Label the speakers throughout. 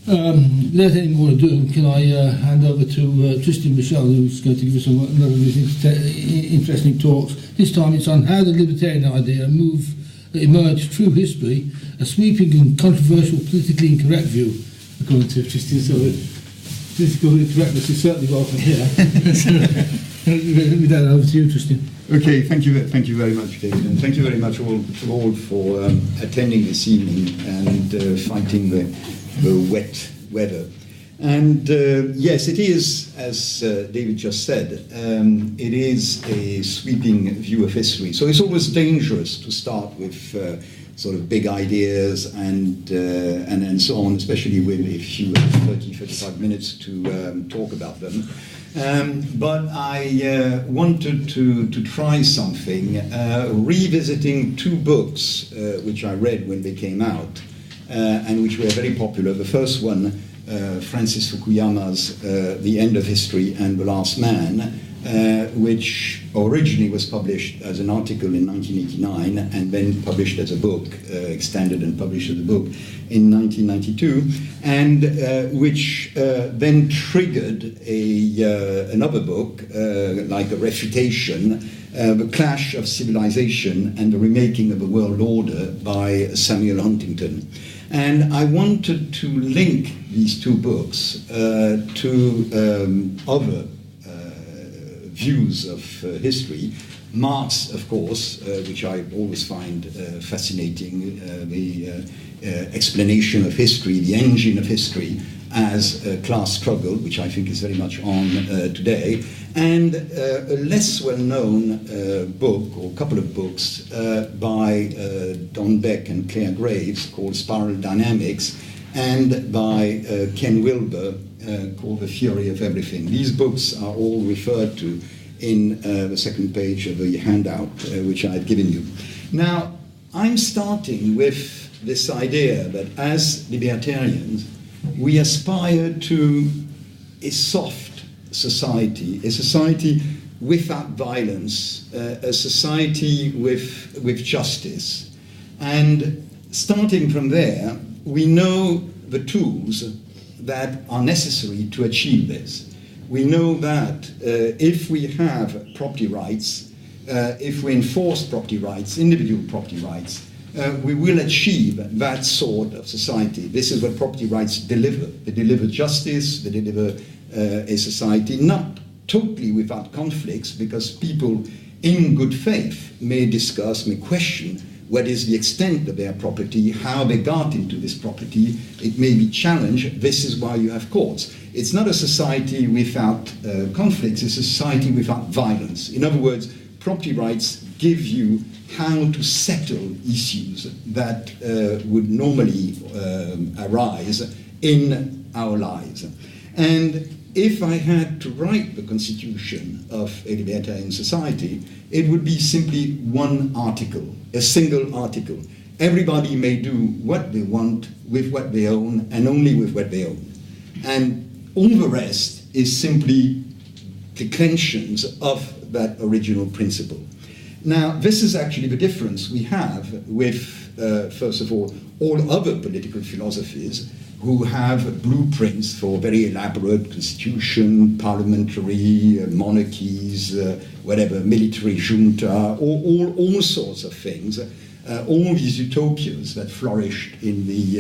Speaker 1: Without any more ado, can I hand over to Tristan Michel, who's going to give us another of his interesting talks. This time it's on how the libertarian idea emerged through history, a sweeping and controversial politically incorrect view, according to Tristan. So political incorrectness is certainly welcome here. With that, over to you, Tristan.
Speaker 2: Okay, thank you very much, David, and thank you very much all for attending this evening and fighting the wet weather. And yes, it is, as David just said, it is a sweeping view of history. So it's always dangerous to start with sort of big ideas and so on, especially if you have 30, 35 minutes to talk about them. But I wanted to try something, revisiting two books which I read when they came out and which were very popular. The first one, Francis Fukuyama's The End of History and the Last Man, which originally was published as an article in 1989 and then published as a book, extended and published as a book in 1992, and which then triggered another book, like a refutation, The Clash of Civilization and the Remaking of the World Order by Samuel Huntington. And I wanted to link these two books to other views of history. Marx, of course, which I always find fascinating, the explanation of history, the engine of history as a class struggle, which I think is very much on today, and a less well-known book, or a couple of books, by Don Beck and Claire Graves, called Spiral Dynamics, and by Ken Wilber, called The Theory of Everything. These books are all referred to in the second page of the handout which I had given you. Now, I'm starting with this idea that as libertarians, we aspire to a soft society, a society without violence, a society with justice. And starting from there, we know the tools that are necessary to achieve this. We know that if we have property rights, if we enforce property rights, individual property rights, we will achieve that sort of society. This is what property rights deliver. They deliver justice, they deliver a society not totally without conflicts, because people in good faith may discuss, may question what is the extent of their property, how they got into this property. It may be challenged. This is why you have courts. It's not a society without conflicts, it's a society without violence. In other words, property rights give you how to settle issues that would normally arise in our lives. And if I had to write the constitution of a libertarian society, it would be simply one article, a single article. Everybody may do what they want with what they own and only with what they own. And all the rest is simply declensions of that original principle. Now, this is actually the difference we have with, first of all other political philosophies who have blueprints for very elaborate constitution, parliamentary monarchies, whatever, military junta, all sorts of things. All these utopias that flourished in the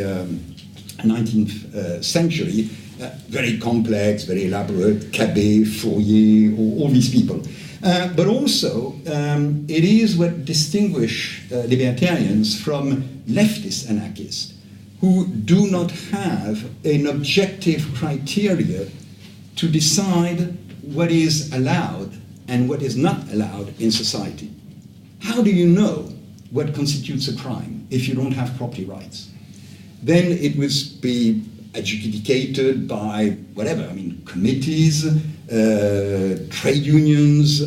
Speaker 2: 19th century, very complex, very elaborate, Cabet, Fourier, all these people. But also, it is what distinguishes libertarians from leftist anarchists, who do not have an objective criteria to decide what is allowed and what is not allowed in society. How do you know what constitutes a crime if you don't have property rights? Then it would be adjudicated by whatever, I mean, committees, trade unions,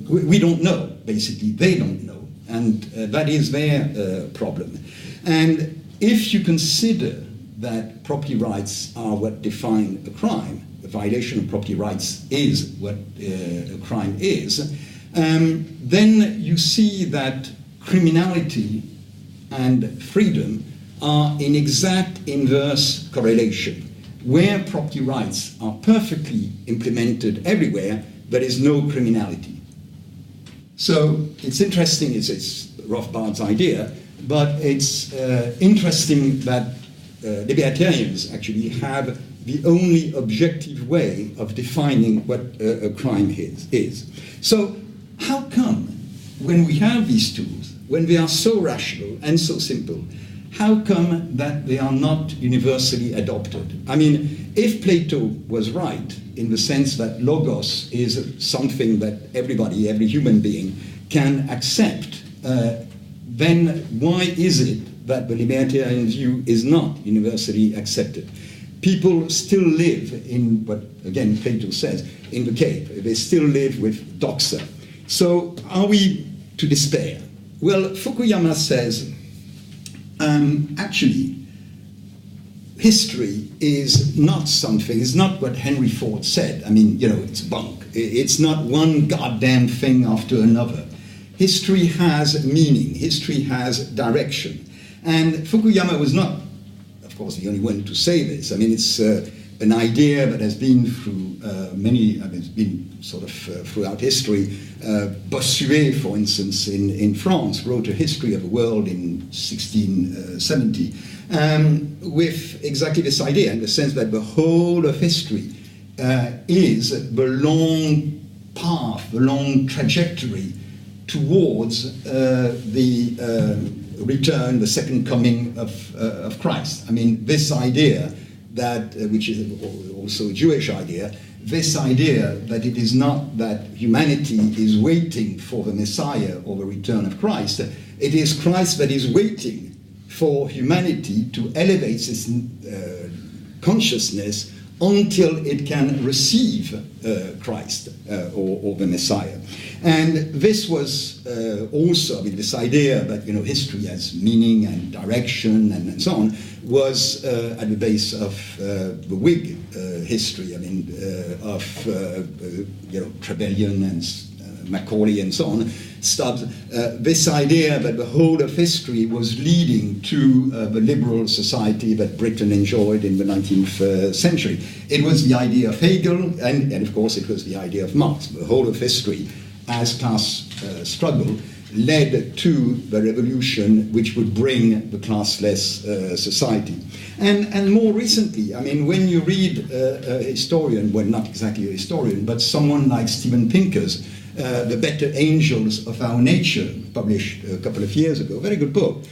Speaker 2: we don't know, basically, they don't know, and that is their problem. And if you consider that property rights are what define a crime, the violation of property rights is what a crime is, then you see that criminality and freedom are in exact inverse correlation. Where property rights are perfectly implemented everywhere, there is no criminality. So it's interesting, it's Rothbard's idea, but it's interesting that libertarians actually have the only objective way of defining what a crime is. So how come, when we have these tools, when they are so rational and so simple, how come that they are not universally adopted? I mean, if Plato was right in the sense that logos is something that everybody, every human being, can accept, then why is it that the libertarian view is not universally accepted? People still live in what, again, Plato says, in the cave. They still live with doxa. So are we to despair? Well, Fukuyama says, actually, history is not something, it's not what Henry Ford said. I mean, you know, it's bunk. It's not one goddamn thing after another. History has meaning, history has direction. And Fukuyama was not, of course, the only one to say this. I mean, it's an idea that has been through it's been sort of throughout history. Bossuet, for instance, in France, wrote a history of the world in 1670 with exactly this idea, in the sense that the whole of history is the long path, the long trajectory towards the return, the second coming of Christ. I mean, this idea that, which is also a Jewish idea, this idea that it is not that humanity is waiting for the Messiah or the return of Christ, it is Christ that is waiting for humanity to elevate its consciousness until it can receive Christ or the Messiah. And this was also, I mean, this idea that, you know, history has meaning and direction and so on, was at the base of the Whig history, I mean, of, you know, Trevelyan and Macaulay and so on, Stubbs, this idea that the whole of history was leading to the liberal society that Britain enjoyed in the 19th century. It was the idea of Hegel, and of course it was the idea of Marx. The whole of history as class struggle led to the revolution which would bring the classless society. And more recently, I mean, when you read a historian, well, not exactly a historian, but someone like Steven Pinker's The Better Angels of Our Nature, published a couple of years ago, very good book,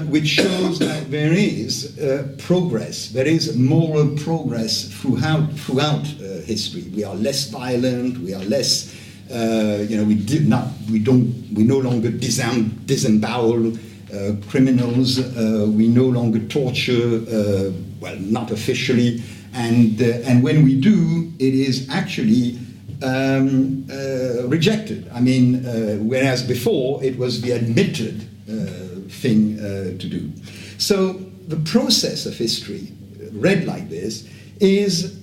Speaker 2: which shows that there is progress, there is moral progress throughout history. We are less violent, we are less, you know, we no longer disembowel criminals, we no longer torture, well, not officially, and when we do, it is actually rejected. I mean, whereas before it was the admitted thing to do. So the process of history, read like this, is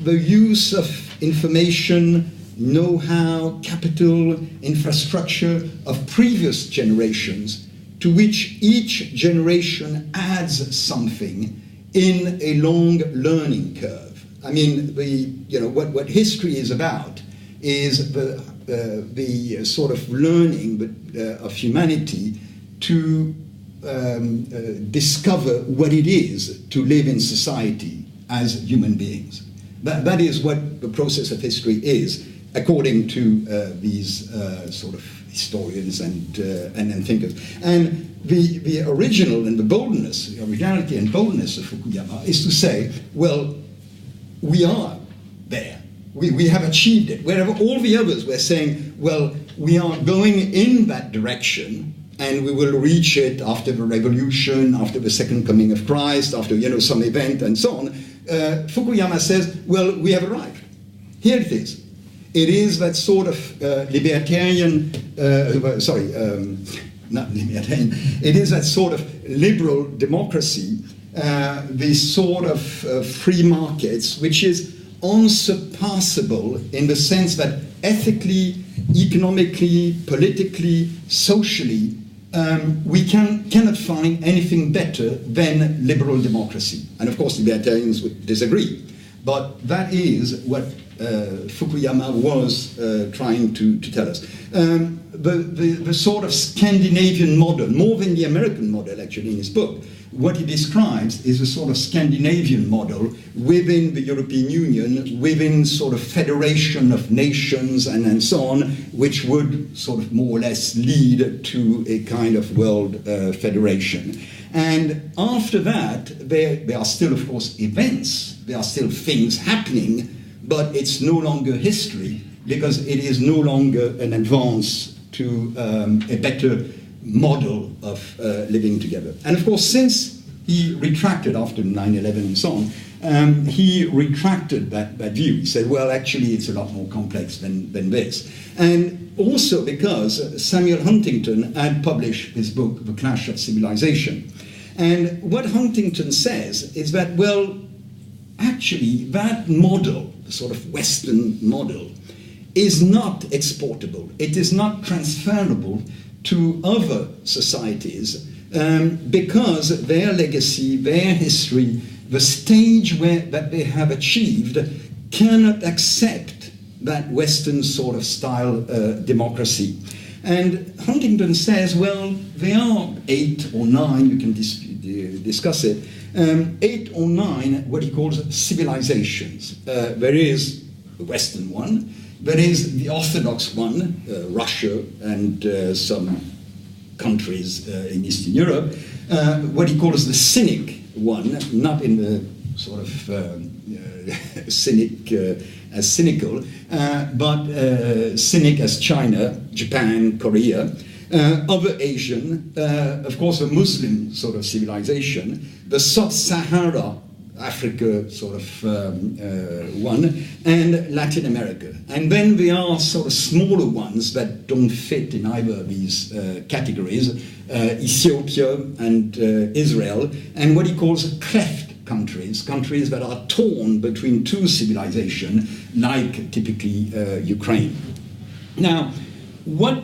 Speaker 2: the use of information, know-how, capital, infrastructure of previous generations, to which each generation adds something in a long learning curve. I mean, what history is about is the sort of learning of humanity to discover what it is to live in society as human beings. That is what the process of history is, according to these sort of historians and thinkers. And the original and the boldness, the originality and boldness of Fukuyama is to say, well, we are there. We have achieved it. Wherever all the others were saying, well, we are going in that direction and we will reach it after the revolution, after the second coming of Christ, after, you know, some event and so on. Fukuyama says, well, we have arrived. Here it is. It is that sort of libertarian, not libertarian, it is that sort of liberal democracy, this sort of free markets, which is unsurpassable in the sense that ethically, economically, politically, socially, we cannot find anything better than liberal democracy. And of course, libertarians would disagree. But that is what Fukuyama was trying to tell us. The sort of Scandinavian model, more than the American model actually in his book, what he describes is a sort of Scandinavian model within the European Union, within sort of federation of nations and so on, which would sort of more or less lead to a kind of world federation. And after that, there are still, of course, events, there are still things happening, but it's no longer history, because it is no longer an advance to a better model of living together. And of course, since he retracted after 9/11 and so on, he retracted that view. He said, well, actually, it's a lot more complex than this. And also because Samuel Huntington had published his book, The Clash of Civilization. And what Huntington says is that, well, actually, that model, the sort of Western model, is not exportable. It is not transferable to other societies because their legacy, their history, the stage that they have achieved cannot accept that Western sort of style democracy. And Huntington says, well, there are 8 or 9, you can discuss it, 8 or 9 what he calls civilizations. There is the Western one, there is the Orthodox one, Russia and some countries in Eastern Europe, what he calls the cynic one, not in the sort of cynic as cynical, but cynic as China, Japan, Korea, other Asian, of course a Muslim sort of civilization, the Sub-Sahara Africa sort of one, and Latin America. And then there are sort of smaller ones that don't fit in either of these categories, Ethiopia and Israel, and what he calls cleft countries that are torn between 2 civilizations, like typically Ukraine. Now, what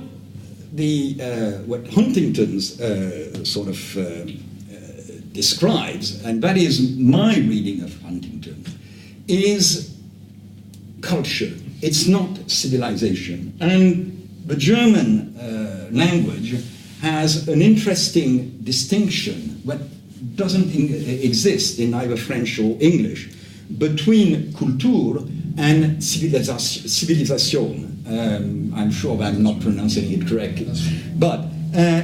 Speaker 2: Huntington's sort of describes, and that is my reading of Huntington, is culture. It's not civilization. And the German language has an interesting distinction that doesn't exist in either French or English between Kultur and Civilisation. I'm sure I'm not pronouncing it correctly. But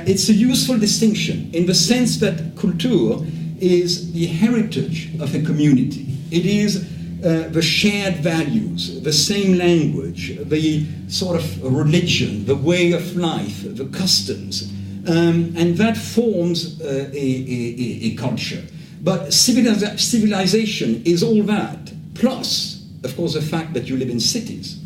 Speaker 2: it's a useful distinction in the sense that Kultur is the heritage of a community. It is the shared values, the same language, the sort of religion, the way of life, the customs, and that forms a culture. But civilization is all that, plus, of course, the fact that you live in cities,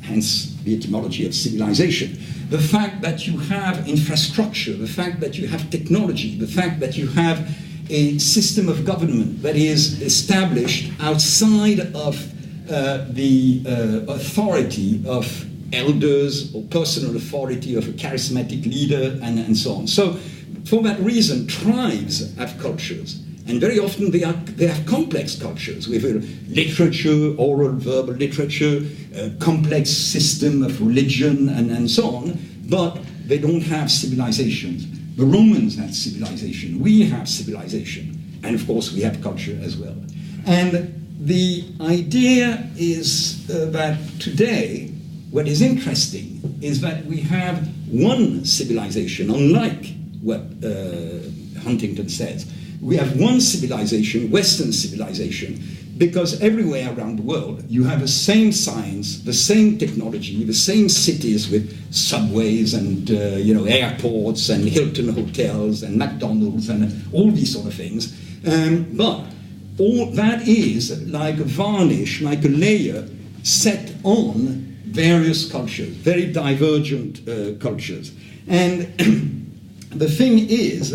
Speaker 2: hence the etymology of civilization. The fact that you have infrastructure, the fact that you have technology, the fact that you have a system of government that is established outside of the authority of elders or personal authority of a charismatic leader and so on. So for that reason, tribes have cultures. And very often they have complex cultures with literature, oral, verbal literature, a complex system of religion and so on, but they don't have civilizations. The Romans had civilization, we have civilization, and of course we have culture as well. And the idea is that today, what is interesting is that we have one civilization, unlike what Huntington says. We have one civilization, Western civilization, because everywhere around the world you have the same science, the same technology, the same cities with subways and airports and Hilton hotels and McDonald's and all these sort of things. But all that is like a varnish, like a layer set on various cultures, very divergent cultures. And the thing is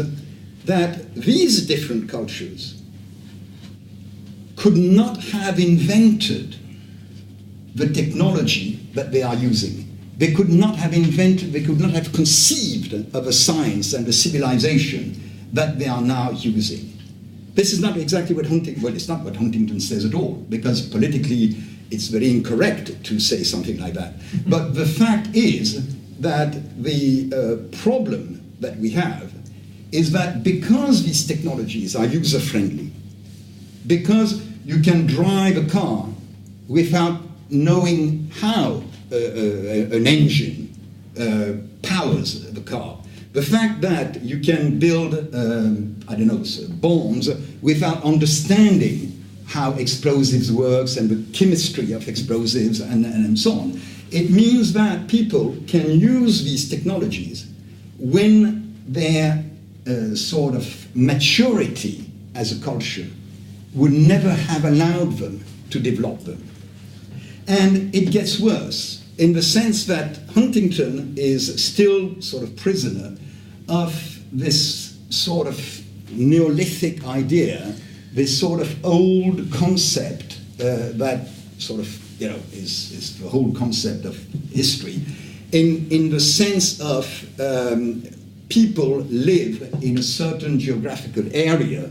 Speaker 2: that these different cultures could not have invented the technology that they are using. they could not have invented, they could not have conceived of a science and a civilization that they are now using. This is not exactly what it's not what Huntington says at all, because politically it's very incorrect to say something like that. But the fact is that the problem that we have is that because these technologies are user-friendly, because you can drive a car without knowing how an engine powers the car, the fact that you can build, bombs without understanding how explosives works and the chemistry of explosives and so on, it means that people can use these technologies when their sort of maturity as a culture would never have allowed them to develop them. And it gets worse in the sense that Huntington is still sort of prisoner of this sort of Neolithic idea, this sort of old concept that sort of, is the whole concept of history, in the sense of people live in a certain geographical area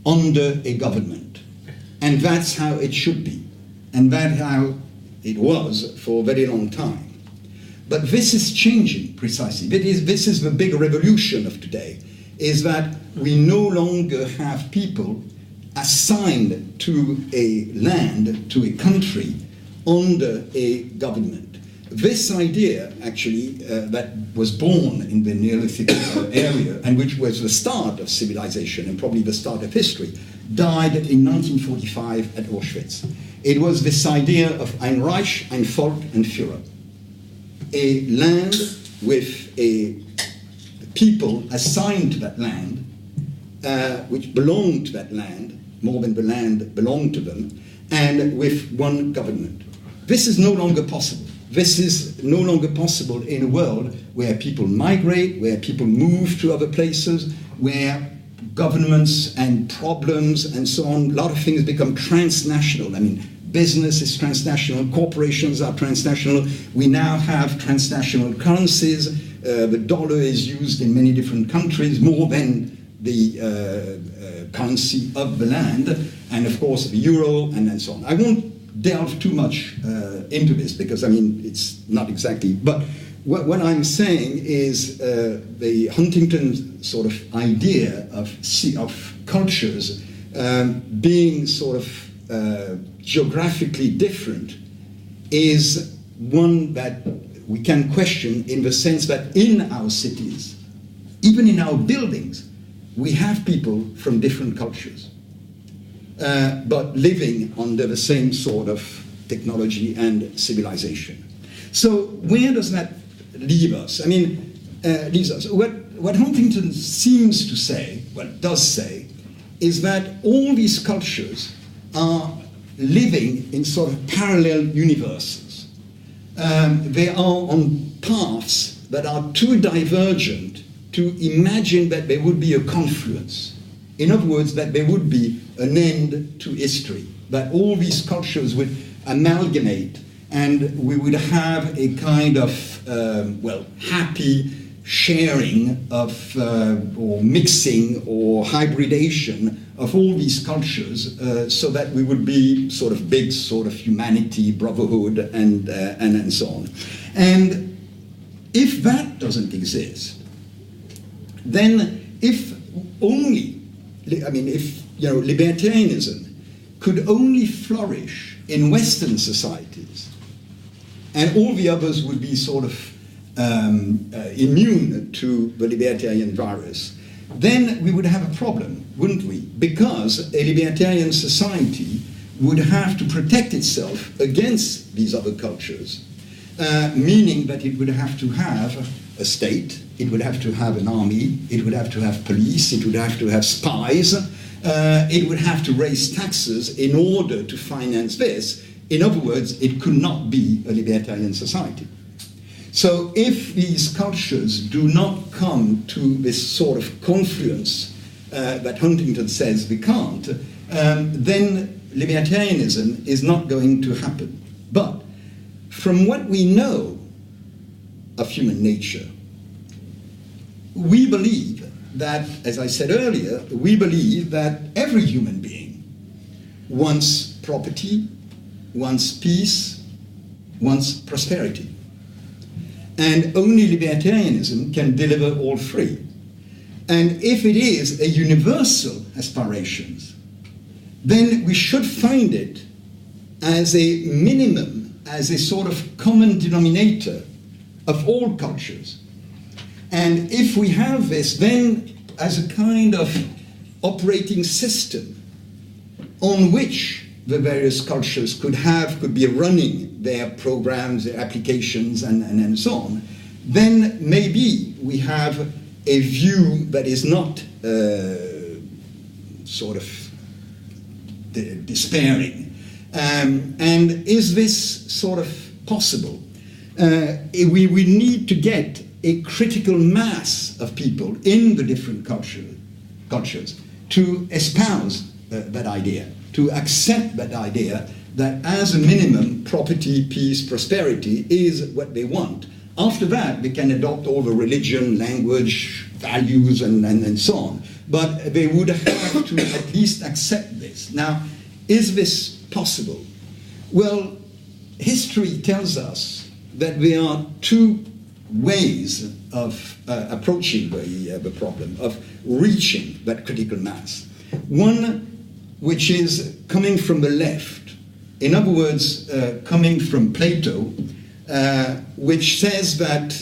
Speaker 2: under a government. And that's how it should be. And that's how it was for a very long time. But this is changing precisely. This is the big revolution of today, is that we no longer have people assigned to a land, to a country, under a government. This idea, actually, that was born in the Neolithic area, and which was the start of civilization and probably the start of history, died in 1945 at Auschwitz. It was this idea of ein Reich, ein Volk, and Führer. A land with a people assigned to that land, which belonged to that land, more than the land belonged to them, and with one government. This is no longer possible. This is no longer possible in a world where people migrate, where people move to other places, where governments and problems and so on, a lot of things become transnational. I mean, business is transnational, corporations are transnational, we now have transnational currencies, the dollar is used in many different countries, more than the currency of the land, and of course the euro and so on. I won't delve too much into this because, I mean, it's not exactly, but what I'm saying is the Huntington sort of idea of cultures being sort of geographically different is one that we can question in the sense that in our cities, even in our buildings, we have people from different cultures, but living under the same sort of technology and civilization. So where does that leave us? I mean, leaves us. What Huntington seems to say, well, does say, is that all these cultures are living in sort of parallel universes. They are on paths that are too divergent to imagine that there would be a confluence. In other words, that there would be an end to history, that all these cultures would amalgamate and we would have a kind of, happy sharing of, or mixing or hybridation of all these cultures so that we would be sort of big sort of humanity, brotherhood, and so on. And if that doesn't exist, then if libertarianism could only flourish in Western societies, and all the others would be sort of immune to the libertarian virus, then we would have a problem, wouldn't we? Because a libertarian society would have to protect itself against these other cultures, meaning that it would have to have a state, it would have to have an army, it would have to have police, it would have to have spies, it would have to raise taxes in order to finance this. In other words, it could not be a libertarian society. So if these cultures do not come to this sort of confluence that Huntington says we can't, then libertarianism is not going to happen. But from what we know of human nature. We believe that, as I said earlier, we believe that every human being wants property, wants peace, wants prosperity. And only libertarianism can deliver all three. And if it is a universal aspiration, then we should find it as a minimum, as a sort of common denominator of all cultures. And if we have this, then as a kind of operating system on which the various cultures could be running their programs, their applications, and so on, then maybe we have a view that is not sort of despairing. And is this sort of possible? We need to get a critical mass of people in the different cultures to espouse that idea, to accept that idea that as a minimum, property, peace, prosperity is what they want. After that, they can adopt all the religion, language, values, and so on. But they would have to at least accept this. Now, is this possible? Well, history tells us that there are two ways of approaching the problem, of reaching that critical mass. One which is coming from the left, in other words, coming from Plato, which says that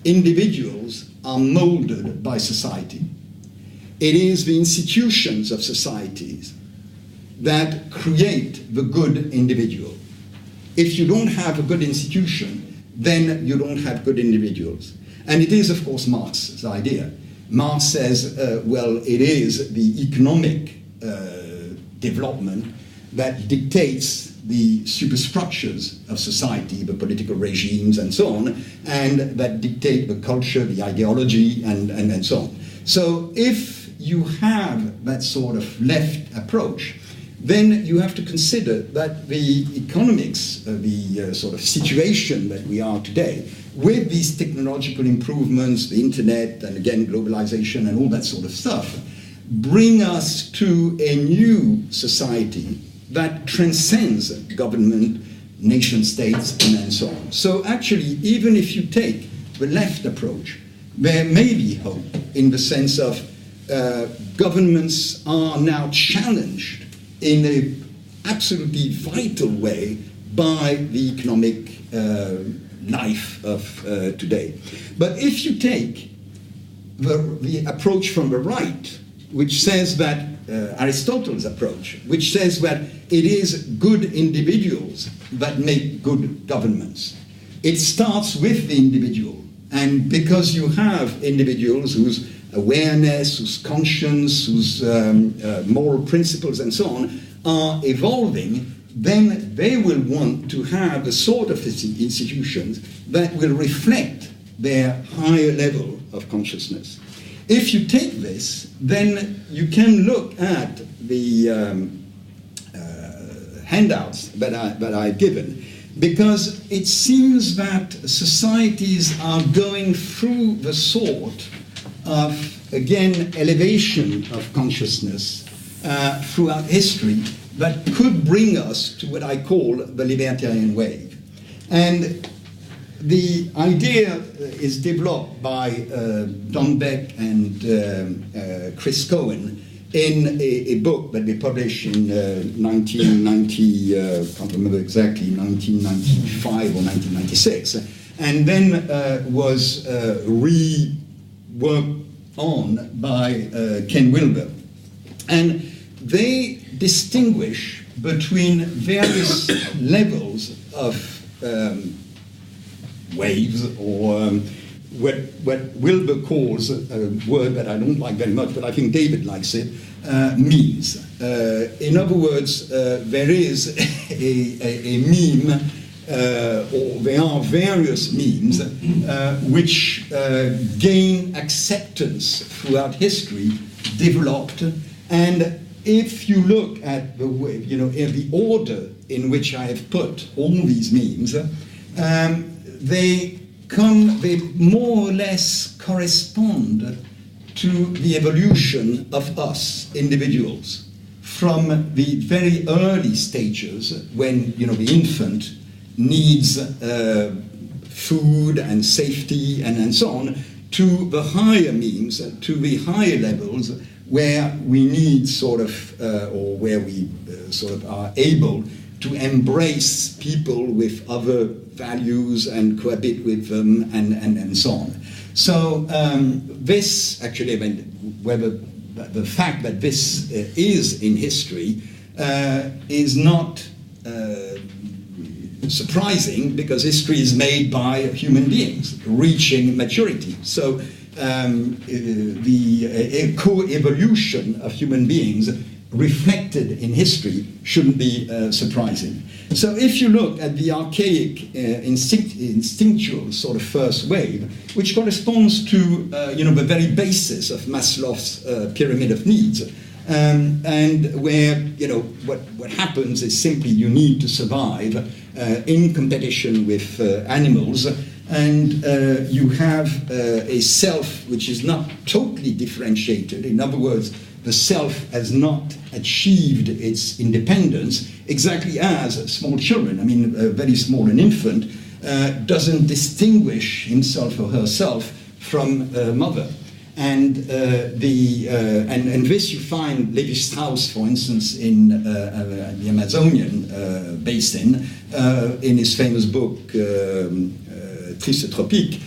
Speaker 2: individuals are molded by society. It is the institutions of societies that create the good individual. If you don't have a good institution, then you don't have good individuals. And it is, of course, Marx's idea. Marx says, well, it is the economic development that dictates the superstructures of society, the political regimes and so on, and that dictate the culture, the ideology, and so on. So if you have that sort of left approach, then you have to consider that the economics, the sort of situation that we are today, with these technological improvements, the internet, and again, globalization and all that sort of stuff, bring us to a new society that transcends government, nation states, and so on. So actually, even if you take the left approach, there may be hope in the sense of governments are now challenged in an absolutely vital way by the economic life of today. But if you take the approach from the right, which says that Aristotle's approach, which says that it is good individuals that make good governments. It starts with the individual, and because you have individuals whose awareness, whose conscience, whose moral principles and so on are evolving, then they will want to have the sort of institutions that will reflect their higher level of consciousness. If you take this, then you can look at the handouts that I've given, because it seems that societies are going through the sort of, again, elevation of consciousness throughout history that could bring us to what I call the Libertarian Wave. And the idea is developed by Don Beck and Chris Cohen in a book that they published in 1990, can't remember exactly, 1995 or 1996, and then was reworked on by Ken Wilber. And they distinguish between various levels of waves, or what Wilber calls a word that I don't like very much, but I think David likes it, memes. In other words, there is a meme, or there are various memes which gain acceptance throughout history, developed, and if you look at the way, in the order in which I have put all these memes, they they more or less correspond to the evolution of us individuals from the very early stages when, you know, the infant needs food and safety and so on, to the higher means, to the higher levels where we need sort of, or where we sort of are able to embrace people with other values and cohabit with them and so on. So this actually, I mean, whether the fact that this is in history is not surprising, because history is made by human beings reaching maturity. So the co-evolution of human beings reflected in history shouldn't be surprising. So if you look at the archaic instinctual sort of first wave, which corresponds to you know, the very basis of Maslow's pyramid of needs, and where, you know, what happens is simply you need to survive in competition with animals, and you have a self which is not totally differentiated. In other words, the self has not achieved its independence, exactly as small children. I mean, very small, an infant doesn't distinguish himself or herself from mother. And this you find Levi-Strauss, for instance, in the Amazonian basin, in his famous book Triste Tropique,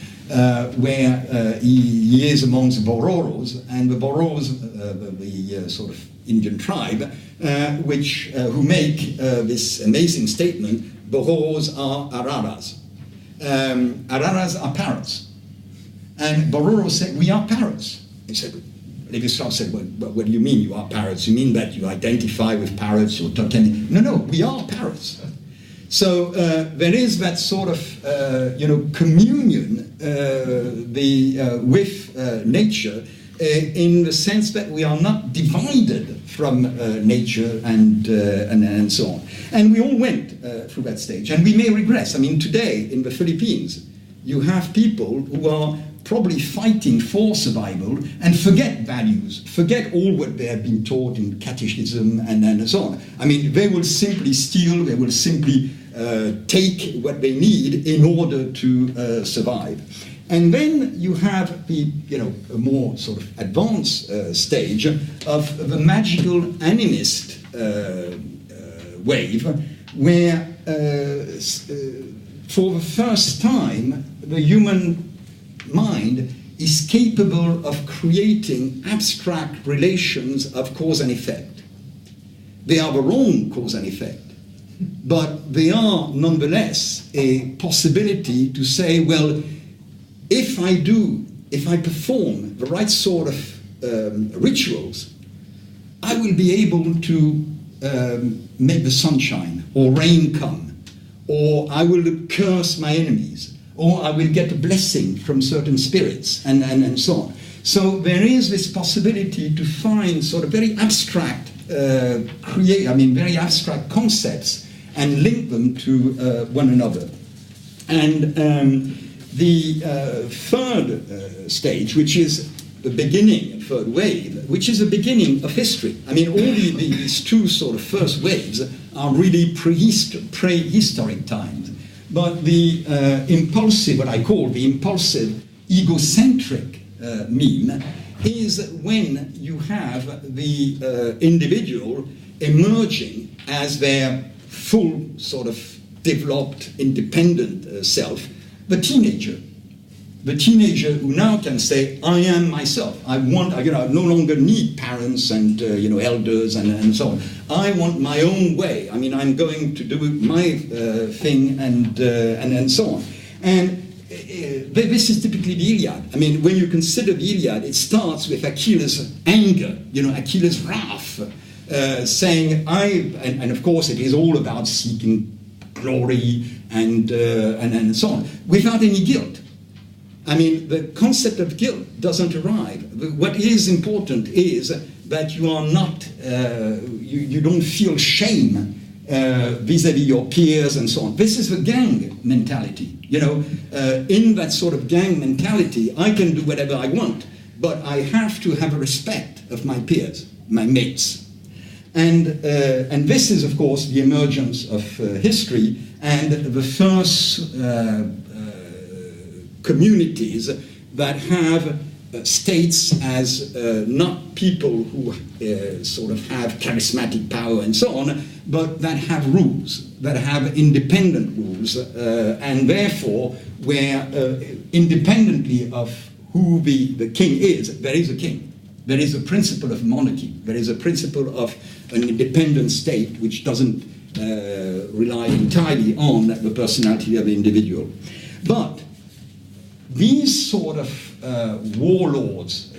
Speaker 2: where he is amongst the Bororos, and the Bororos, the sort of Indian tribe, who make this amazing statement: Bororos are araras. Araras are parrots. And Bororo said, we are parrots. He said, Levi-Strauss said, well, what do you mean you are parrots? You mean that you identify with parrots or totemic? No, we are parrots. So there is that sort of, you know, communion with nature in the sense that we are not divided from nature and so on. And we all went through that stage, and we may regress. I mean, today in the Philippines, you have people who are probably fighting for survival and forget values, forget all what they have been taught in catechism and so on. I mean, they will simply steal, they will simply take what they need in order to survive. And then you have the, you know, a more sort of advanced stage of the magical animist wave, where for the first time the human mind is capable of creating abstract relations of cause and effect. They are the wrong cause and effect, but they are nonetheless a possibility to say, well, if I perform the right sort of rituals, I will be able to make the sunshine or rain come, or I will curse my enemies, or I will get a blessing from certain spirits, and so on. So there is this possibility to find sort of very abstract, very abstract concepts and link them to one another. And the third stage, which is the beginning, third wave, which is the beginning of history. I mean, all these two sort of first waves are really prehistoric times. But the impulsive, what I call the impulsive, egocentric meme, is when you have the individual emerging as their full sort of developed, independent self, the teenager who now can say, I am myself. I no longer need parents and elders and so on. I want my own way. I mean, I'm going to do my thing and so on. And this is typically the Iliad. I mean, when you consider the Iliad, it starts with Achilles' anger, Achilles' wrath, saying, and of course it is all about seeking glory and so on, without any guilt. I mean, the concept of guilt doesn't arrive. What is important is that you are not, you don't feel shame vis-à-vis your peers and so on. This is the gang mentality. You know, in that sort of gang mentality, I can do whatever I want, but I have to have a respect of my peers, my mates. And this is, of course, the emergence of history and the first communities that have states as not people who sort of have charismatic power and so on, but that have rules, that have independent rules, and therefore where independently of who the king is, there is a king. There is a principle of monarchy. There is a principle of an independent state which doesn't rely entirely on the personality of the individual. But these sort of warlords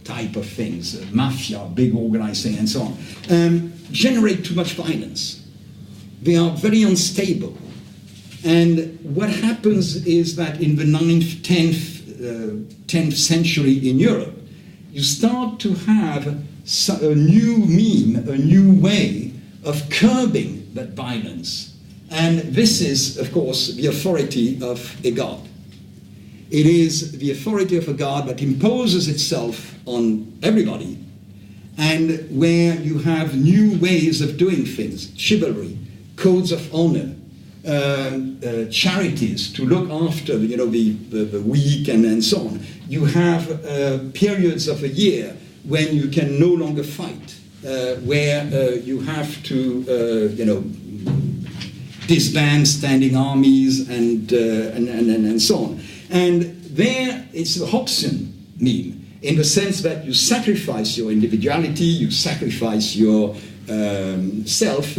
Speaker 2: type of things, mafia, big organizing and so on, generate too much violence. They are very unstable. And what happens is that in the 9th, 10th century in Europe, you start to have a new meme, a new way of curbing that violence. And this is, of course, the authority of a god. It is the authority of a god that imposes itself on everybody, and where you have new ways of doing things, chivalry, codes of honor, charities to look after, you know, the weak and so on. You have periods of a year when you can no longer fight, where you have to, you know, disband standing armies and so on. And there it's the Hobbesian meme, in the sense that you sacrifice your individuality, you sacrifice your self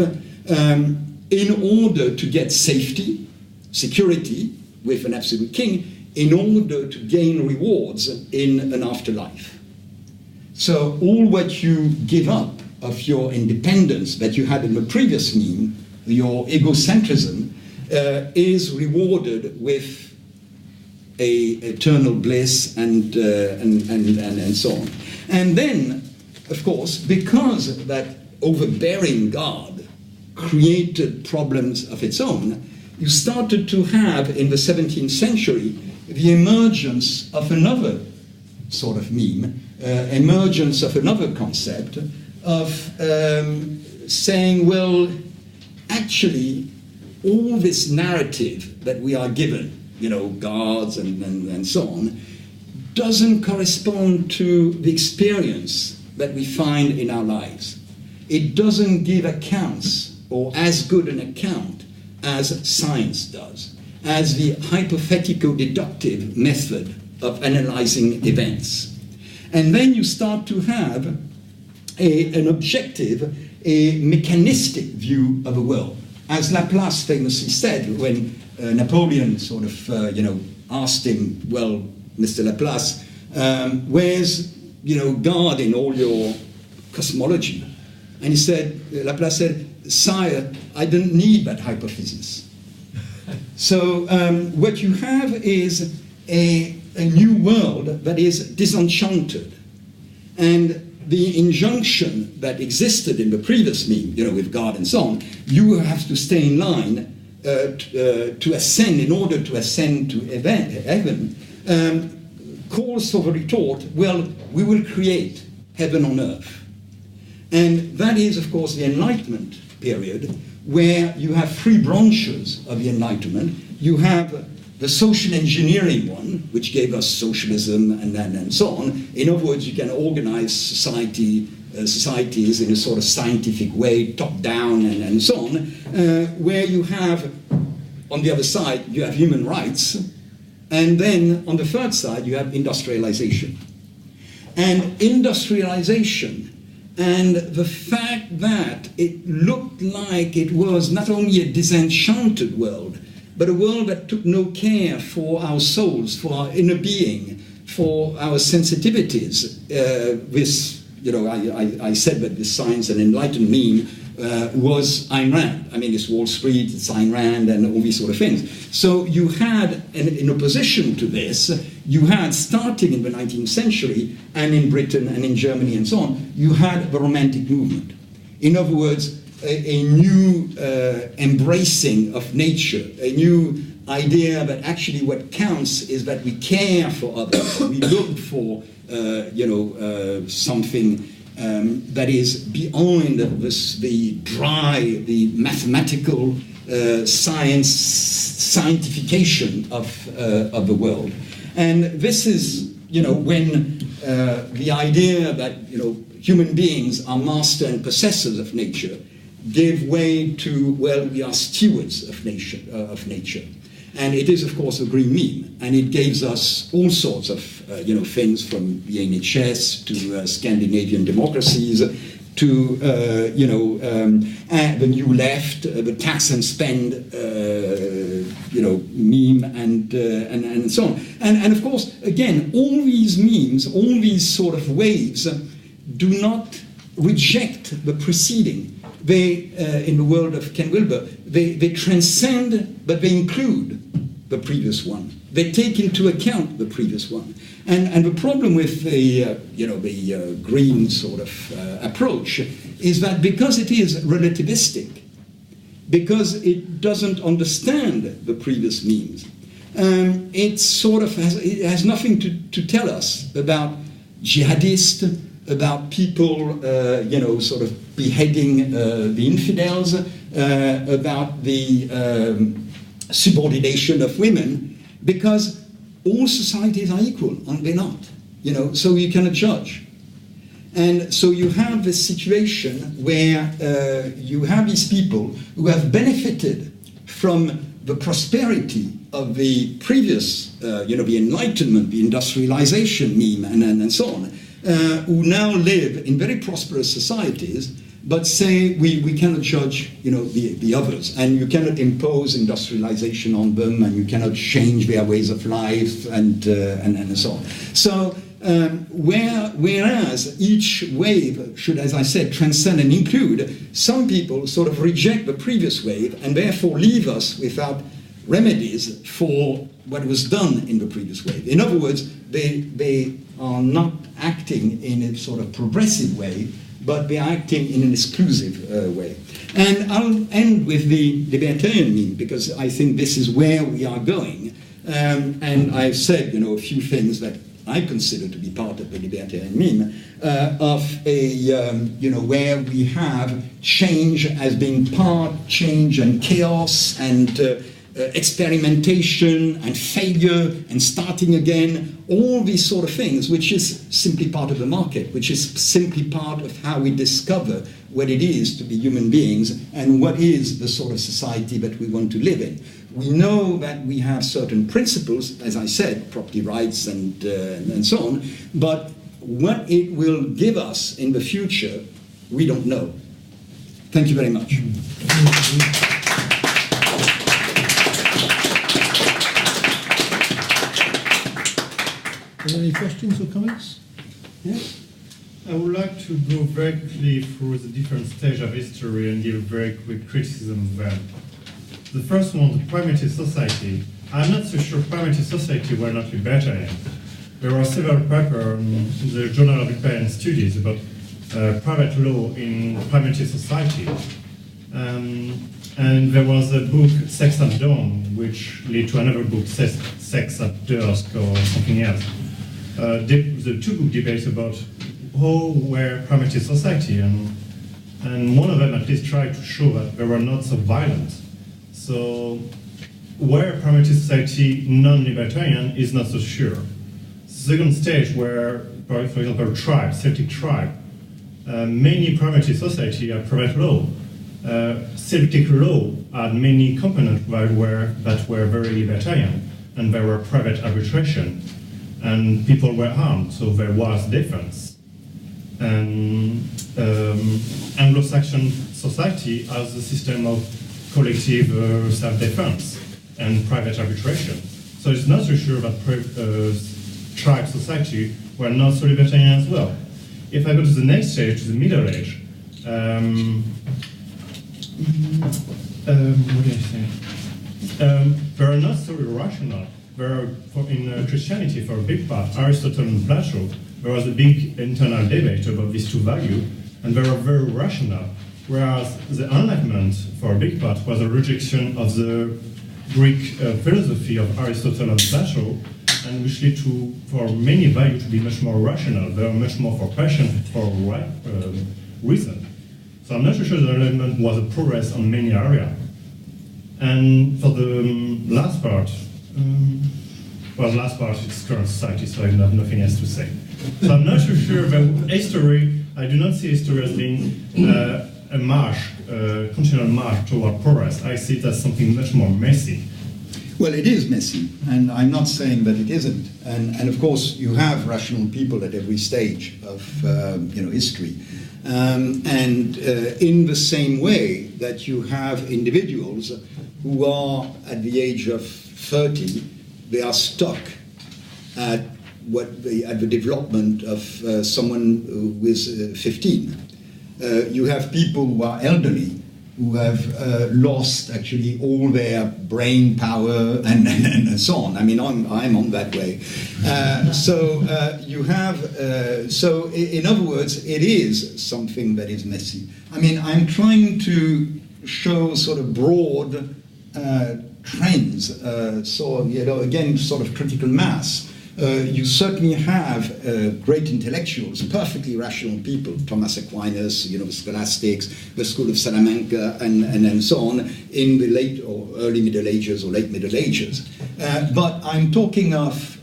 Speaker 2: in order to get safety, security with an absolute king, in order to gain rewards in an afterlife. So all what you give up of your independence that you had in the previous meme, your egocentrism, is rewarded with a eternal bliss and so on. And then, of course, because that overbearing God created problems of its own, you started to have in the 17th century the emergence of another sort of meme, emergence of another concept of saying, well, actually, all this narrative that we are given, you know, gods and so on, doesn't correspond to the experience that we find in our lives. It doesn't give accounts, or as good an account as science does, as the hypothetical deductive method of analyzing events. And then you start to have an objective, a mechanistic view of the world. As Laplace famously said when Napoleon sort of, you know, asked him, well, Mr. Laplace, where's, you know, God in all your cosmology? And he said, Laplace said, sire, I don't need that hypothesis. So what you have is a new world that is disenchanted. And the injunction that existed in the previous meme, you know, with God and so on, you have to stay in line to ascend, in order to ascend to heaven, calls for the retort, well, we will create heaven on earth. And that is, of course, the Enlightenment period, where you have three branches of the Enlightenment. You have the social engineering one, which gave us socialism and so on. In other words, you can organize societies in a sort of scientific way, top-down and so on, where you have, on the other side, you have human rights, and then on the third side, you have industrialization. And industrialization, and the fact that it looked like it was not only a disenchanted world, but a world that took no care for our souls, for our inner being, for our sensitivities. This, you know, I said that the Science and Enlightenment meme was Ayn Rand. I mean, it's Wall Street, it's Ayn Rand, and all these sort of things. So you had, in opposition to this, you had, starting in the 19th century, and in Britain and in Germany and so on, you had the Romantic movement. In other words, a new embracing of nature, a new idea that actually what counts is that we care for others, we look for something that is beyond the dry, the mathematical scientification of the world. And this is, when the idea that, human beings are master and possessors of nature give way to, well, we are stewards of nature. And it is, of course, a green meme, and it gives us all sorts of, things from the NHS to Scandinavian democracies to, the new left, the tax and spend, meme, and so on. And of course, again, all these memes, all these sort of waves, do not reject the preceding. They, in the world of Ken Wilber, they transcend, but they include the previous one. They take into account the previous one. And the problem with the green sort of approach is that because it is relativistic, because it doesn't understand the previous memes, it sort of has nothing to tell us about jihadists, about people, sort of beheading the infidels, about the subordination of women, because all societies are equal, and they're not. So you cannot judge. And so you have this situation where you have these people who have benefited from the prosperity of the previous, the Enlightenment, the industrialization meme, and so on, who now live in very prosperous societies, but say we cannot judge, the others, and you cannot impose industrialization on them, and you cannot change their ways of life, and so on. So whereas each wave should, as I said, transcend and include, some people sort of reject the previous wave and therefore leave us without remedies for what was done in the previous wave. In other words, they are not acting in a sort of progressive way, but they are acting in an exclusive way. And I'll end with the libertarian meme, because I think this is where we are going. And I've said, a few things that I consider to be part of the libertarian meme, of a, where we have change as being part change and chaos and experimentation and failure and starting again, all these sort of things, which is simply part of the market, which is simply part of how we discover what it is to be human beings and what is the sort of society that we want to live in. We know that we have certain principles, as I said, property rights and so on, but what it will give us in the future, we don't know. Thank you very much.
Speaker 1: Are there any questions or comments?
Speaker 2: Yes?
Speaker 3: I would like to go very quickly through the different stages of history and give a very quick criticism of them. The first one, the primitive society. I'm not so sure primitive society were not libertarian. There are several papers in the Journal of Libertarian Studies about private law in primitive society. And there was a book, Sex at Dawn, which led to another book, Sex at Dusk or something else. The two book debates about how were primitive society, and one of them at least tried to show that they were not so violent. So where primitive society non-libertarian is not so sure. Second stage where, for example, tribe, Celtic tribe, many primitive society had private law. Celtic law had many components that were very libertarian, and there were private arbitration, and people were harmed, so there was defense. And Anglo-Saxon society has a system of collective self-defense and private arbitration. So it's not so sure that tribe society were not so libertarian as well. If I go to the next stage, to the Middle Age, what do I say? They are not so irrational. In Christianity, for a big part, Aristotle and Plato, there was a big internal debate about these two values, and they were very rational. Whereas the Enlightenment, for a big part, was a rejection of the Greek philosophy of Aristotle and Plato, and which led to, for many values, to be much more rational. They are much more for passion, for reason. So I'm not so sure the Enlightenment was a progress on many areas. And for the last part, last part is current society, so I have nothing else to say. So I'm not so sure about history. I do not see history as being a march, continual march toward progress. I see it as something much more messy.
Speaker 2: Well, it is messy, and I'm not saying that it isn't. And of course, you have rational people at every stage of history. In the same way that you have individuals who are at the age of 30, they are stuck at the development of someone who is 15. You have people who are elderly, who have lost actually all their brain power and so on. I mean, I'm on that way. So in other words, it is something that is messy. I mean, I'm trying to show sort of broad trends, again, sort of critical mass. You certainly have great intellectuals, perfectly rational people, Thomas Aquinas, the scholastics, the School of Salamanca, and so on, in the late or early Middle Ages or late Middle Ages. But I'm talking of,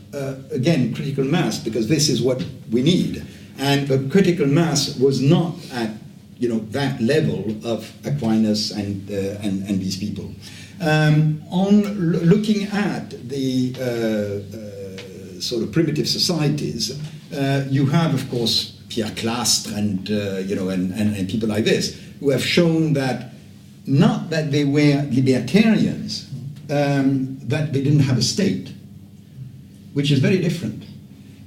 Speaker 2: again, critical mass, because this is what we need. And the critical mass was not at that level of Aquinas and these people. Looking at the sort of primitive societies, you have, of course, Pierre Clastres and people like this, who have shown that not that they were libertarians, that they didn't have a state, which is very different,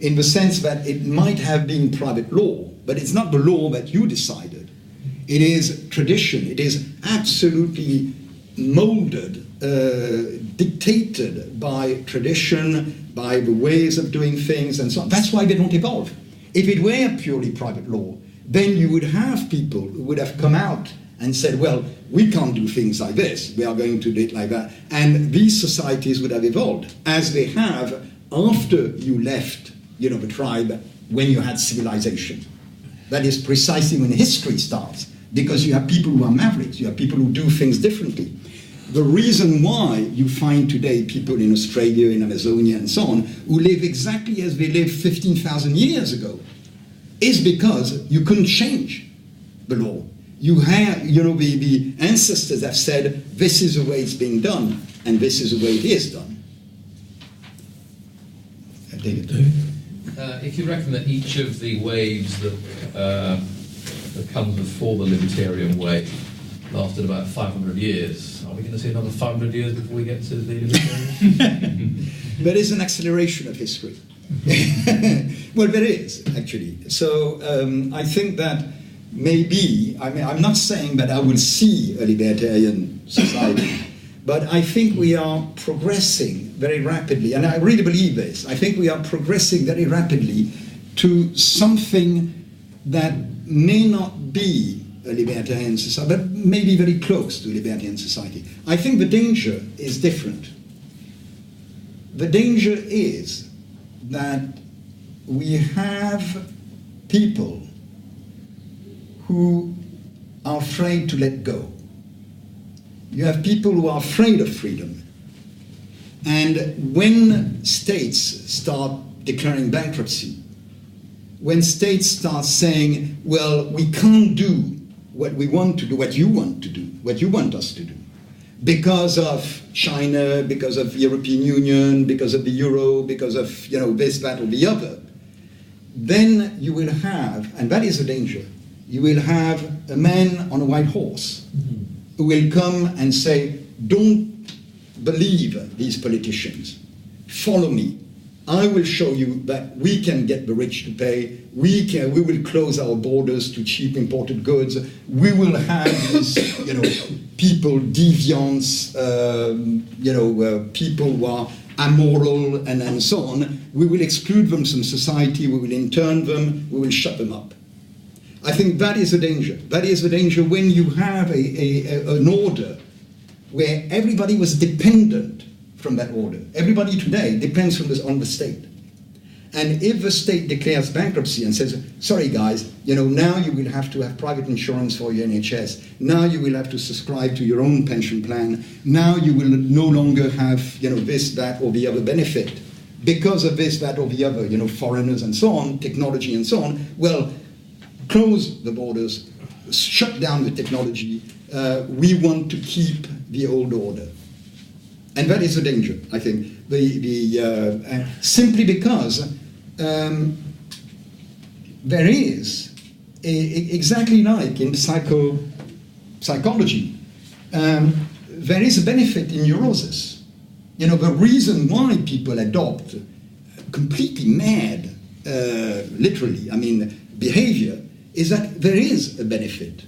Speaker 2: in the sense that it might have been private law, but it's not the law that you decided. It is tradition. It is absolutely molded, dictated by tradition, by the ways of doing things and so on. That's why they don't evolve. If it were purely private law, then you would have people who would have come out and said, well, we can't do things like this, we are going to do it like that. And these societies would have evolved, as they have after you left, the tribe, when you had civilization. That is precisely when history starts, because you have people who are mavericks, you have people who do things differently. The reason why you find today people in Australia, in Amazonia, and so on, who live exactly as they lived 15,000 years ago, is because you couldn't change the law. You have, the ancestors have said, this is the way it's being done, and this is the way it is done. David.
Speaker 4: If you reckon that each of the waves that comes before the Libertarian Wave lasted about 500 years, are we going to see another 500 years before we get to the Libertarian?
Speaker 2: There is an acceleration of history. Well, there is, actually. So I think that maybe, I'm not saying that I will see a libertarian society, but I think we are progressing very rapidly, and I really believe this. I think we are progressing very rapidly to something that may not be a libertarian society, but maybe very close to a libertarian society. I think the danger is different. The danger is that we have people who are afraid to let go. You have people who are afraid of freedom. And when states start declaring bankruptcy, when states start saying, well, we can't do what we want to do, what you want to do, what you want us to do, because of China, because of the European Union, because of the euro, because of this, that, or the other, then you will have, and that is a danger, you will have a man on a white horse who will come and say, don't believe these politicians, follow me. I will show you that we can get the rich to pay. We will close our borders to cheap imported goods. We will have these, people, deviants, people who are amoral and so on. We will exclude them from society. We will intern them. We will shut them up. I think that is a danger. That is a danger when you have an order where everybody was dependent from that order. Everybody today depends on the state. And if the state declares bankruptcy and says, sorry guys, now you will have to have private insurance for your NHS, now you will have to subscribe to your own pension plan, now you will no longer have this, that, or the other benefit because of this, that, or the other, foreigners and so on, technology and so on, well, close the borders, shut down the technology, we want to keep the old order. And that is a danger, I think, simply because there is, exactly like in psychology, there is a benefit in neurosis. The reason why people adopt completely mad, literally, behavior, is that there is a benefit.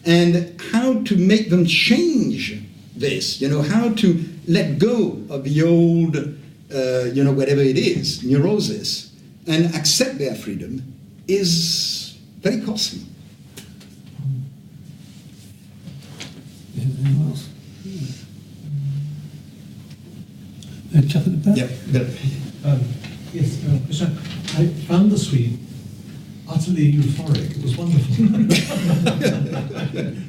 Speaker 2: And how to make them change this, how to let go of the old, whatever it is, neurosis, and accept their freedom is very costly.
Speaker 1: Anything else? Chuck at the back?
Speaker 2: Yeah.
Speaker 5: Yes, Michel, I found the suite utterly euphoric. It was wonderful.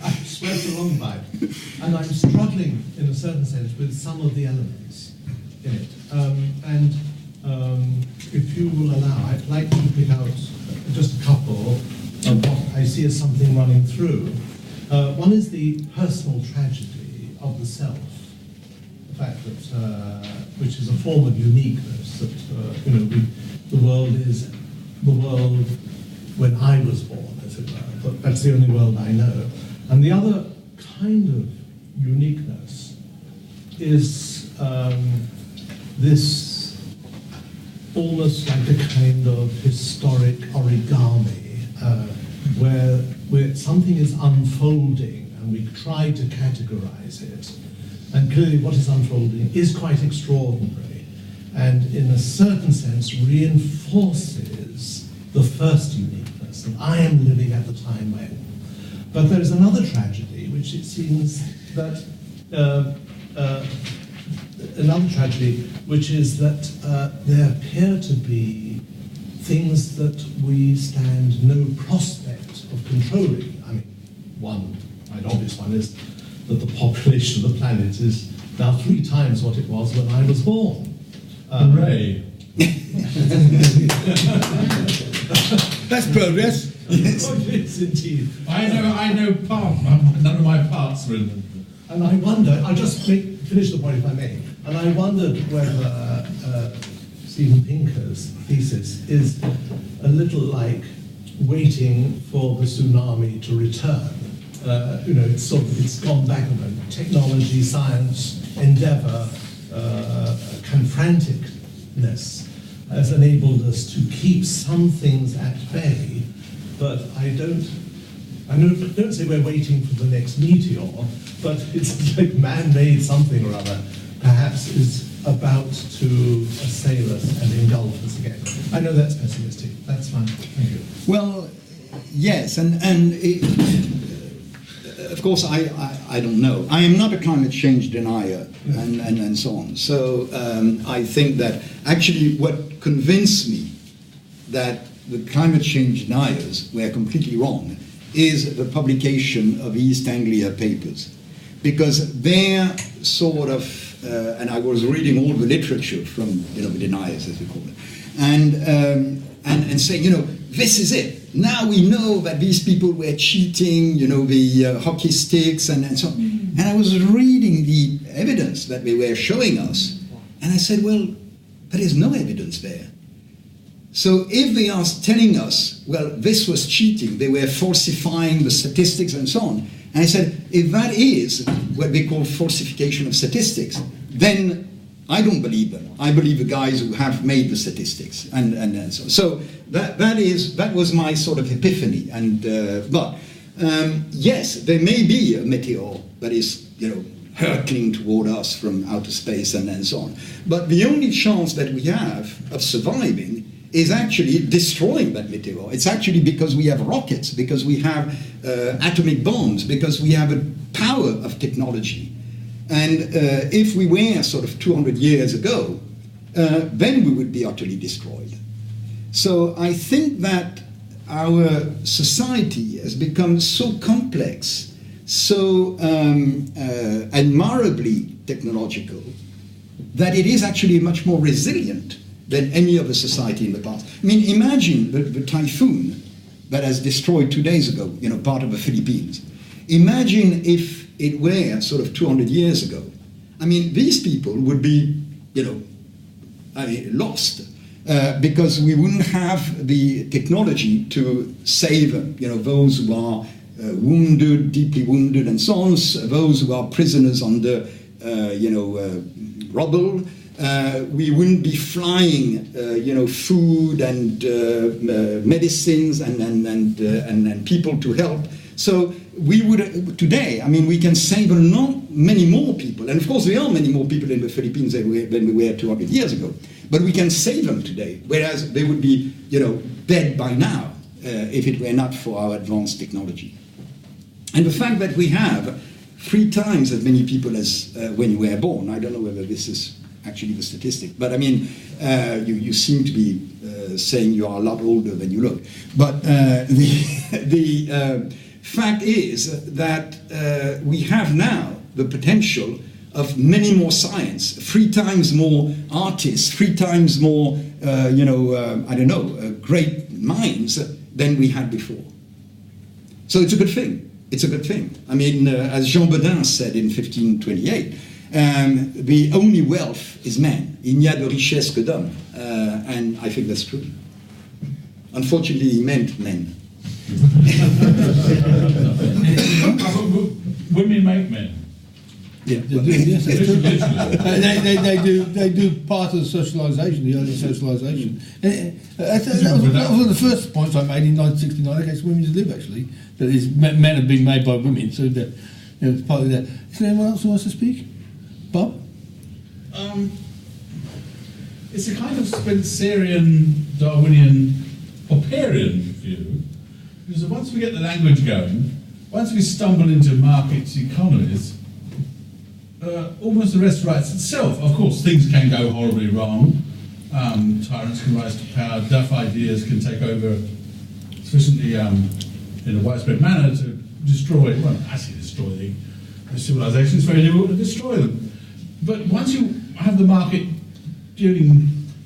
Speaker 5: I swear to long by. And I'm struggling, in a certain sense, with some of the elements in it. If you will allow, I'd like to pick out just a couple of what I see as something running through. One is the personal tragedy of the self. The fact that, which is a form of uniqueness, that the world is the world when I was born, as it were. But that's the only world I know. And the other kind of uniqueness is this almost like a kind of historic origami, where something is unfolding and we try to categorize it. And clearly what is unfolding is quite extraordinary and in a certain sense reinforces the first uniqueness that I am living at the time when. But there is another tragedy, which it seems that which is that there appear to be things that we stand no prospect of controlling. One quite obvious one is that the population of the planet is now 3 times what it was when I was born.
Speaker 6: Hooray!
Speaker 1: That's progress.
Speaker 5: Yes. Oh, yes, indeed.
Speaker 6: I know part. None of my parts were in them.
Speaker 5: And I wonder, I'll just finish the point if I may, and I wondered whether Steven Pinker's thesis is a little like waiting for the tsunami to return. It's gone back a moment. Technology, science, endeavor, kind of franticness has enabled us to keep some things at bay, but I don't say we're waiting for the next meteor, but it's like man-made something or other, perhaps is about to assail us and engulf us again. I know that's pessimistic. That's fine. Thank you.
Speaker 2: Well, yes, and of course, I don't know. I am not a climate change denier and so on. So I think that actually what convinced me that the climate change deniers were completely wrong is the publication of East Anglia papers. Because they're sort of, and I was reading all the literature from the deniers, as we call it, and saying, this is it. Now we know that these people were cheating, the hockey sticks and so on. And I was reading the evidence that they were showing us, and I said, well, there is no evidence there. So if they are telling us, well, this was cheating, they were falsifying the statistics and so on, and I said, if that is what we call falsification of statistics, then I don't believe them. I believe the guys who have made the statistics, and so on. So that was my sort of epiphany. And yes, there may be a meteor that is hurtling toward us from outer space and so on. But the only chance that we have of surviving is actually destroying that material. It's actually because we have rockets, because we have atomic bombs, because we have a power of technology. And if we were sort of 200 years ago, then we would be utterly destroyed. So I think that our society has become so complex, so admirably technological, that it is actually much more resilient than any other society in the past. I mean, imagine the typhoon that has destroyed 2 days ago, part of the Philippines. Imagine if it were sort of 200 years ago. I mean, these people would be, lost because we wouldn't have the technology to save, those who are wounded, deeply wounded, and so on, those who are prisoners under, rubble. We wouldn't be flying, food and medicines and people to help. So we would today. I mean, we can save many more people, and of course there are many more people in the Philippines than we were 200 years ago. But we can save them today, whereas they would be, dead by now if it were not for our advanced technology. And the fact that we have 3 times as many people as when you were born. I don't know whether this is actually the statistic, but I mean, you seem to be saying you are a lot older than you look. But the fact is that we have now the potential of many more science, 3 times more artists, 3 times more, great minds than we had before. So it's a good thing. It's a good thing. I mean, as Jean Bodin said in 1528, the only wealth is man. Il n'y a de richesse que d'homme. And I think that's true. Unfortunately, he meant men.
Speaker 6: Women make men.
Speaker 1: Yeah, they do, yes, that's true. They do part of the socialisation, the early socialisation. That was one of the first points I made in 1969 against women's lib, actually. That is, men have been made by women, so that it's part of that. Is there anyone else who wants to speak? Bob?
Speaker 6: It's a kind of Spencerian, Darwinian, Popperian view, because once we get the language going, once we stumble into markets, economies, almost the rest writes itself. Of course, things can go horribly wrong. Tyrants can rise to power. Duff ideas can take over sufficiently in a widespread manner to destroy, well, actually destroy the civilization. It's very difficult to destroy them. But once you have the market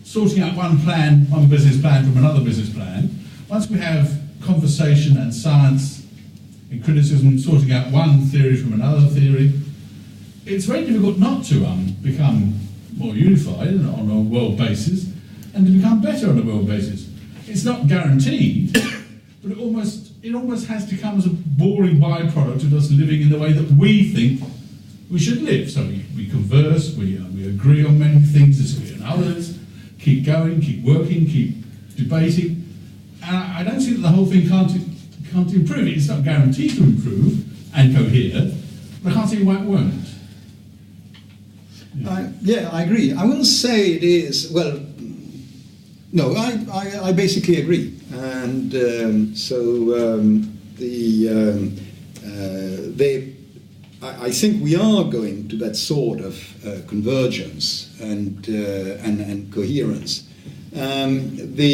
Speaker 6: sorting out one business plan from another business plan, once we have conversation and science and criticism sorting out one theory from another theory, it's very difficult not to become more unified on a world basis and to become better on a world basis. It's not guaranteed, but it almost has to come as a boring byproduct of us living in the way that we think we should live. So we converse, we agree on many things, disagree on others, keep going, keep working, keep debating. And I don't see that the whole thing can't improve. It's not guaranteed to improve and cohere, but I can't see why it won't.
Speaker 2: I agree. I wouldn't say it is, well, no, I basically agree. And I think we are going to that sort of convergence and coherence. The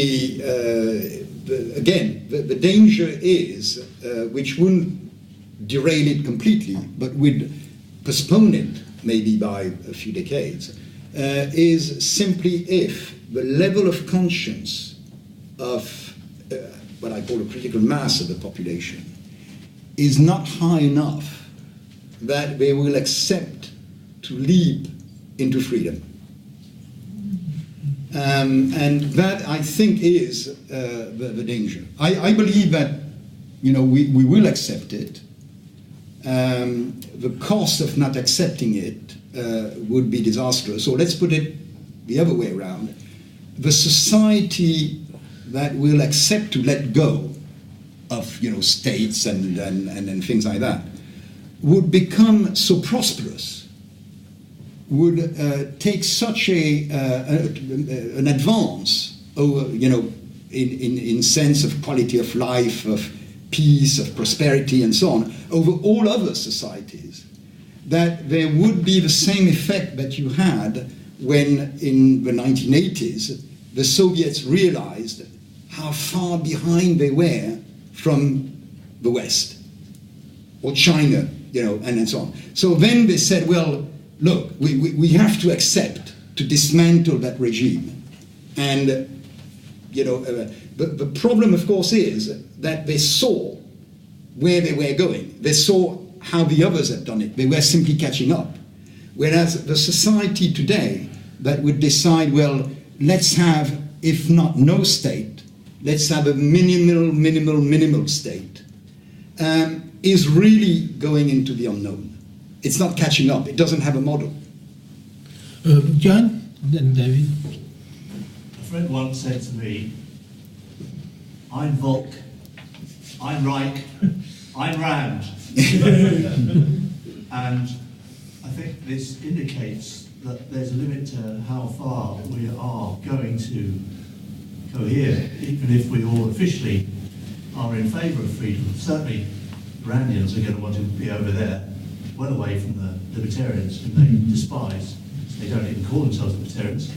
Speaker 2: danger is, which wouldn't derail it completely, but would postpone it maybe by a few decades, is simply if the level of conscience of what I call a critical mass of the population is not high enough that they will accept to leap into freedom. And that, I think, is the danger. I believe that, we will accept it. The cost of not accepting it would be disastrous. So let's put it the other way around. The society that will accept to let go of, states and things like that would become so prosperous, would take such an advance over, in sense of quality of life, of peace, of prosperity, and so on, over all other societies, that there would be the same effect that you had when, in the 1980s, the Soviets realized how far behind they were from the West, or China, and so on. So then they said, well, look, we have to accept to dismantle that regime. And, but the problem, of course, is that they saw where they were going. They saw how the others had done it. They were simply catching up. Whereas the society today that would decide, well, let's have, if not no state, let's have a minimal state, is really going into the unknown. It's not catching up. It doesn't have a model.
Speaker 1: John, then David.
Speaker 7: A friend once said to me, "I'm Volk, I'm Reich, I'm Rand." And I think this indicates that there's a limit to how far we are going to cohere, even if we all officially are in favour of freedom. Certainly, Randians are going to want to be over there, well away from the libertarians, whom they despise. They don't even call themselves libertarians.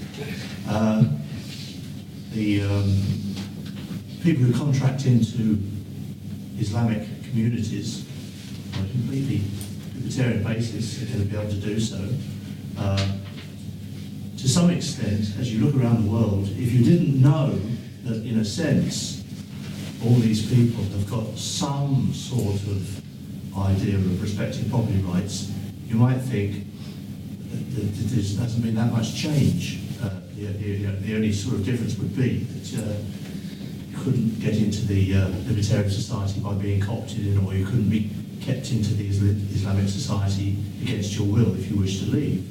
Speaker 7: The people who contract into Islamic communities on a completely libertarian basis are going to be able to do so. To some extent, as you look around the world, if you didn't know that, in a sense, all these people have got some sort of idea of respecting property rights, you might think that there hasn't been that much change. The only sort of difference would be that you couldn't get into the libertarian society by being co-opted in, or you couldn't be kept into the Islamic society against your will if you wish to leave.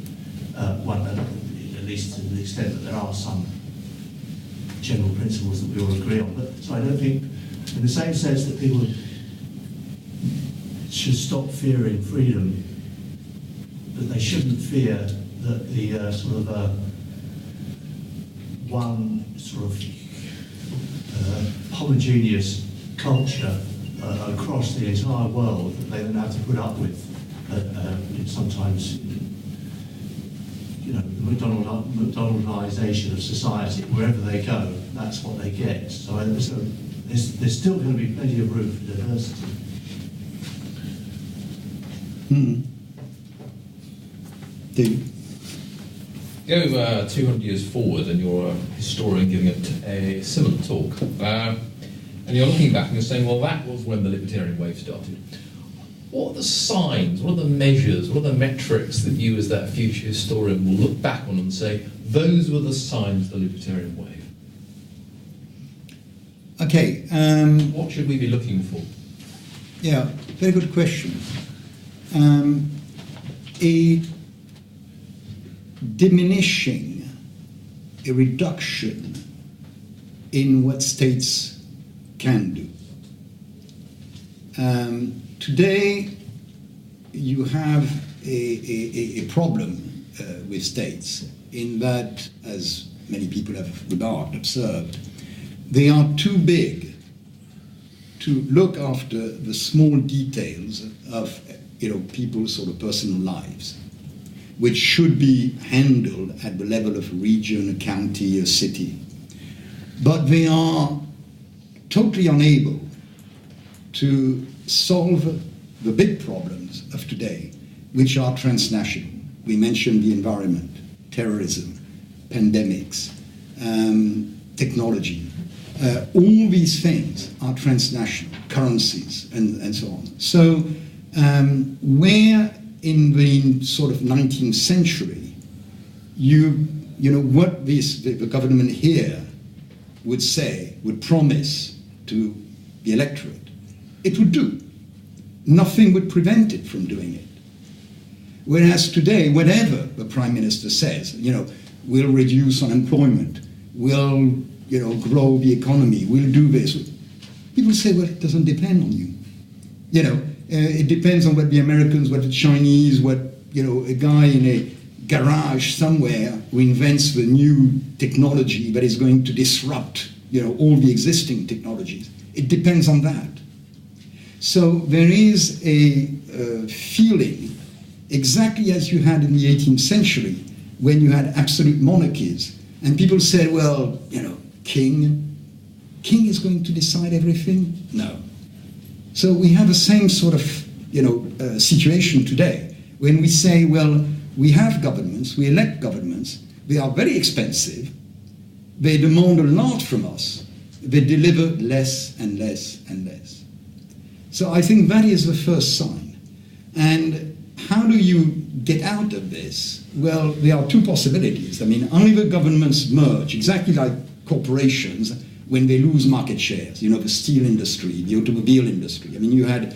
Speaker 7: At least to the extent that there are some general principles that we all agree on. But so I don't think, in the same sense that people should stop fearing freedom, that they shouldn't fear that the one sort of homogeneous culture across the entire world that they then have to put up with. Sometimes, the McDonaldization of society. Wherever they go, that's what they get. So there's still going to be plenty of room for diversity.
Speaker 4: Go 200 years forward, and you're a historian giving a similar talk, and you're looking back and you're saying, well, that was when the Libertarian Wave started. What are the signs, what are the measures, what are the metrics that you as that future historian will look back on and say, those were the signs of the Libertarian Wave?
Speaker 2: Okay.
Speaker 4: What should we be looking for?
Speaker 2: Yeah, very good question. A diminishing, a reduction in what states can do. Today, you have a problem with states in that, as many people have remarked, observed, they are too big to look after the small details of people's sort of personal lives, which should be handled at the level of a region, a county, a city. But they are totally unable to solve the big problems of today, which are transnational. We mentioned the environment, terrorism, pandemics, technology. All these things are transnational, currencies, and so on. So where in the sort of 19th century, what the government here would say, would promise to the electorate, it would do. Nothing would prevent it from doing it. Whereas today, whatever the Prime Minister says, we'll reduce unemployment, we'll grow the economy, we'll do this, people say, well, it doesn't depend on you. It depends on what the Americans, what the Chinese, what a guy in a garage somewhere who invents the new technology that is going to disrupt, all the existing technologies. It depends on that. So there is a feeling, exactly as you had in the 18th century, when you had absolute monarchies, and people said, well, king is going to decide everything? No. So we have the same sort of, situation today, when we say, well, we have governments, we elect governments, they are very expensive, they demand a lot from us, they deliver less and less and less. So I think that is the first sign. And how do you get out of this? Well, there are two possibilities. I mean, either governments merge, exactly like corporations, when they lose market shares, the steel industry, the automobile industry. I mean, you had,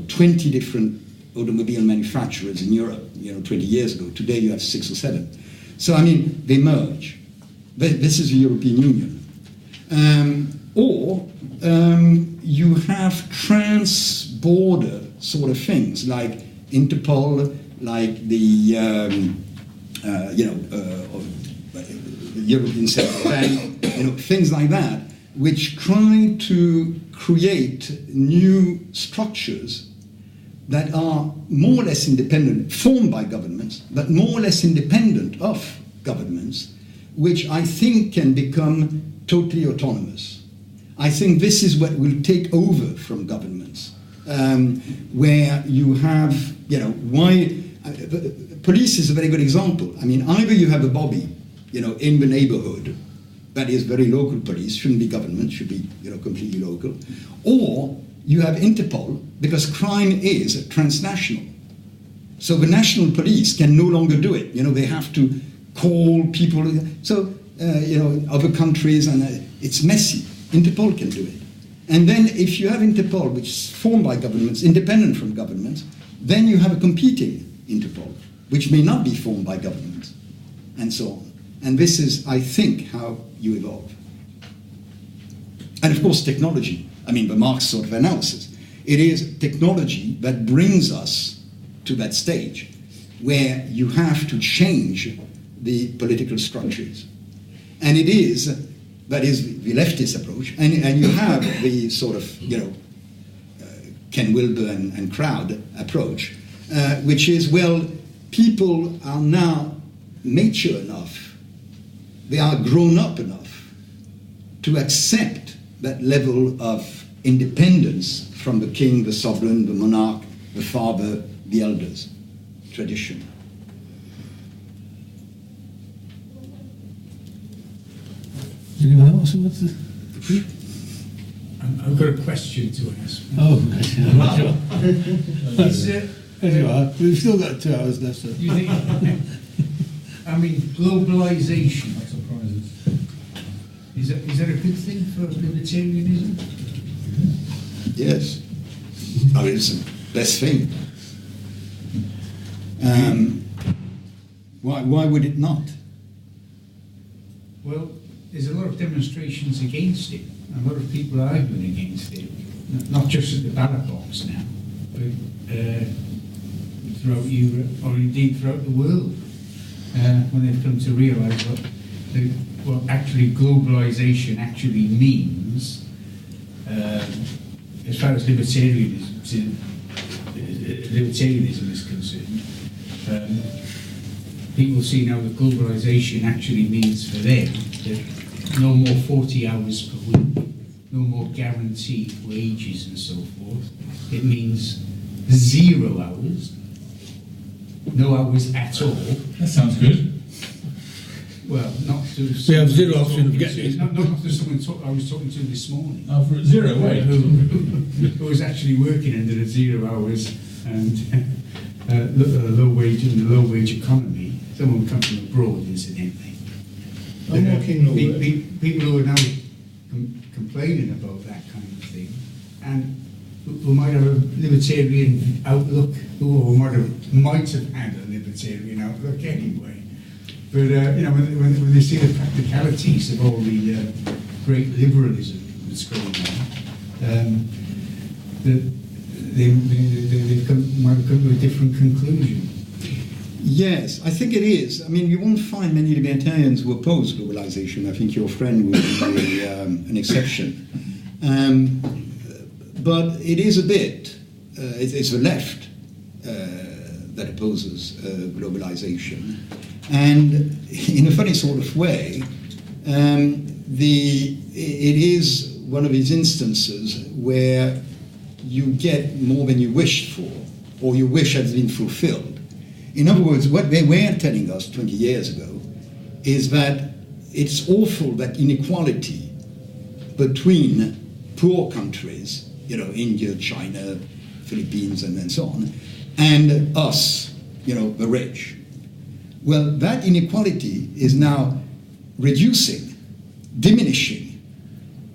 Speaker 2: 20 different automobile manufacturers in Europe, 20 years ago. Today you have 6 or 7. So, I mean, they merge. This is the European Union. Or you have trans-border sort of things, like Interpol, like the European Central Bank, things like that, which try to create new structures that are more or less independent, formed by governments, but more or less independent of governments, which I think can become totally autonomous. I think this is what will take over from governments, where you have, police is a very good example. I mean, either you have a bobby, in the neighborhood, that is very local police, shouldn't be government, should be, completely local, or you have Interpol, because crime is transnational. So the national police can no longer do it. They have to call people. So, other countries, and it's messy. Interpol can do it. And then if you have Interpol, which is formed by governments, independent from governments, then you have a competing Interpol, which may not be formed by governments, and so on. And this is, I think, how you evolve. And of course, technology. I mean, the Marx sort of analysis. It is technology that brings us to that stage where you have to change the political structures. And it is, that is the leftist approach, and you have the sort of, Ken Wilber and crowd approach, which is, well, people are now mature enough, they are grown up enough to accept that level of independence from the king, the sovereign, the monarch, the father, the elders, tradition.
Speaker 1: Anyone else who wants to?
Speaker 8: I've got a question to ask.
Speaker 1: Oh,
Speaker 8: Is,
Speaker 1: there you are. We've still got 2 hours left. So.
Speaker 8: you think, I mean, globalization, is that a good thing for libertarianism?
Speaker 2: Yes. I mean, it's the best thing. Why would it not?
Speaker 8: Well, there's a lot of demonstrations against it. A lot of people are arguing against it, not just at the ballot box now, but throughout Europe or indeed throughout the world, when they've come to realise what actually globalisation actually means, as far as libertarianism is concerned. People see now that globalisation actually means for them that no more 40 hours per week, no more guaranteed wages and so forth. It means 0 hours, no hours at all.
Speaker 6: That sounds good.
Speaker 8: Well, not to
Speaker 1: We have zero option of getting it.
Speaker 8: Not to someone I was talking to this morning.
Speaker 6: Oh, for 0 wage.
Speaker 8: Who was actually working under the 0 hours and low wage in the low wage economy. Someone come from abroad, incidentally. People who are now complaining about that kind of thing, and who might have a libertarian outlook, who might have had a libertarian outlook anyway. But when they see the practicalities of all the great liberalism that's going on, they might have come to a different conclusion.
Speaker 2: Yes, I think it is. I mean, you won't find many libertarians who oppose globalization. I think your friend will be an exception. But it is a bit, it's the left that opposes globalization. And in a funny sort of way, it is one of these instances where you get more than you wished for, or your wish has been fulfilled. In other words, what they were telling us 20 years ago is that it's awful that inequality between poor countries, you know, India, China, Philippines, and so on, and us, you know, the rich. Well, that inequality is now reducing, diminishing,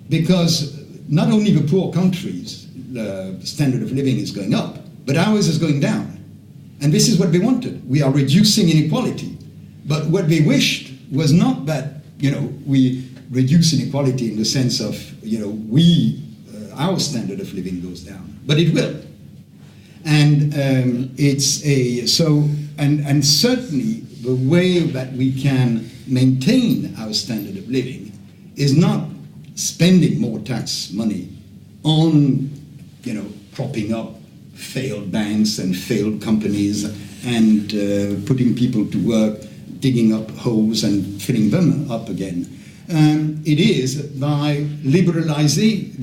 Speaker 2: because not only the poor countries, the standard of living is going up, but ours is going down. And this is what they wanted. We are reducing inequality. But what they wished was not that, you know, we reduce inequality in the sense of, you know, our standard of living goes down, but it will. And and certainly the way that we can maintain our standard of living is not spending more tax money on, you know, propping up failed banks and failed companies and putting people to work, digging up holes and filling them up again. It is by liberalizing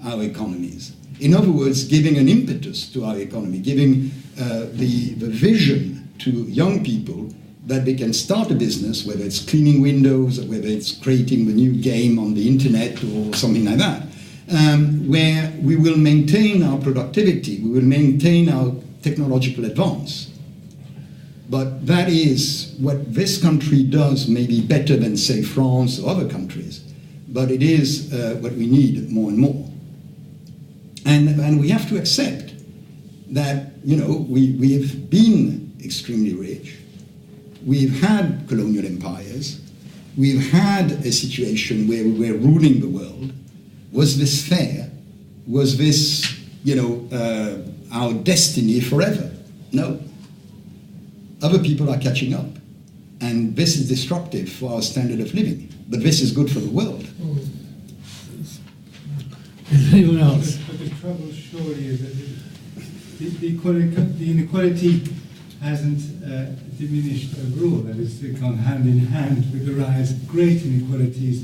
Speaker 2: our economies. In other words, giving an impetus to our economy, giving the vision to young people that they can start a business, whether it's cleaning windows or whether it's creating the new game on the internet or something like that, where we will maintain our productivity, we will maintain our technological advance. But that is what this country does maybe better than, say, France or other countries. But it is what we need more and more. And we have to accept that, you know, we have been extremely rich. We've had colonial empires. We've had a situation where we were ruling the world. Was this fair? Was this, you know, our destiny forever? No. Other people are catching up. And this is disruptive for our standard of living. But this is good for the world.
Speaker 1: Anyone else?
Speaker 9: But the trouble surely is that the inequality hasn't diminished overall. That is, they've gone hand in hand with the rise of great inequalities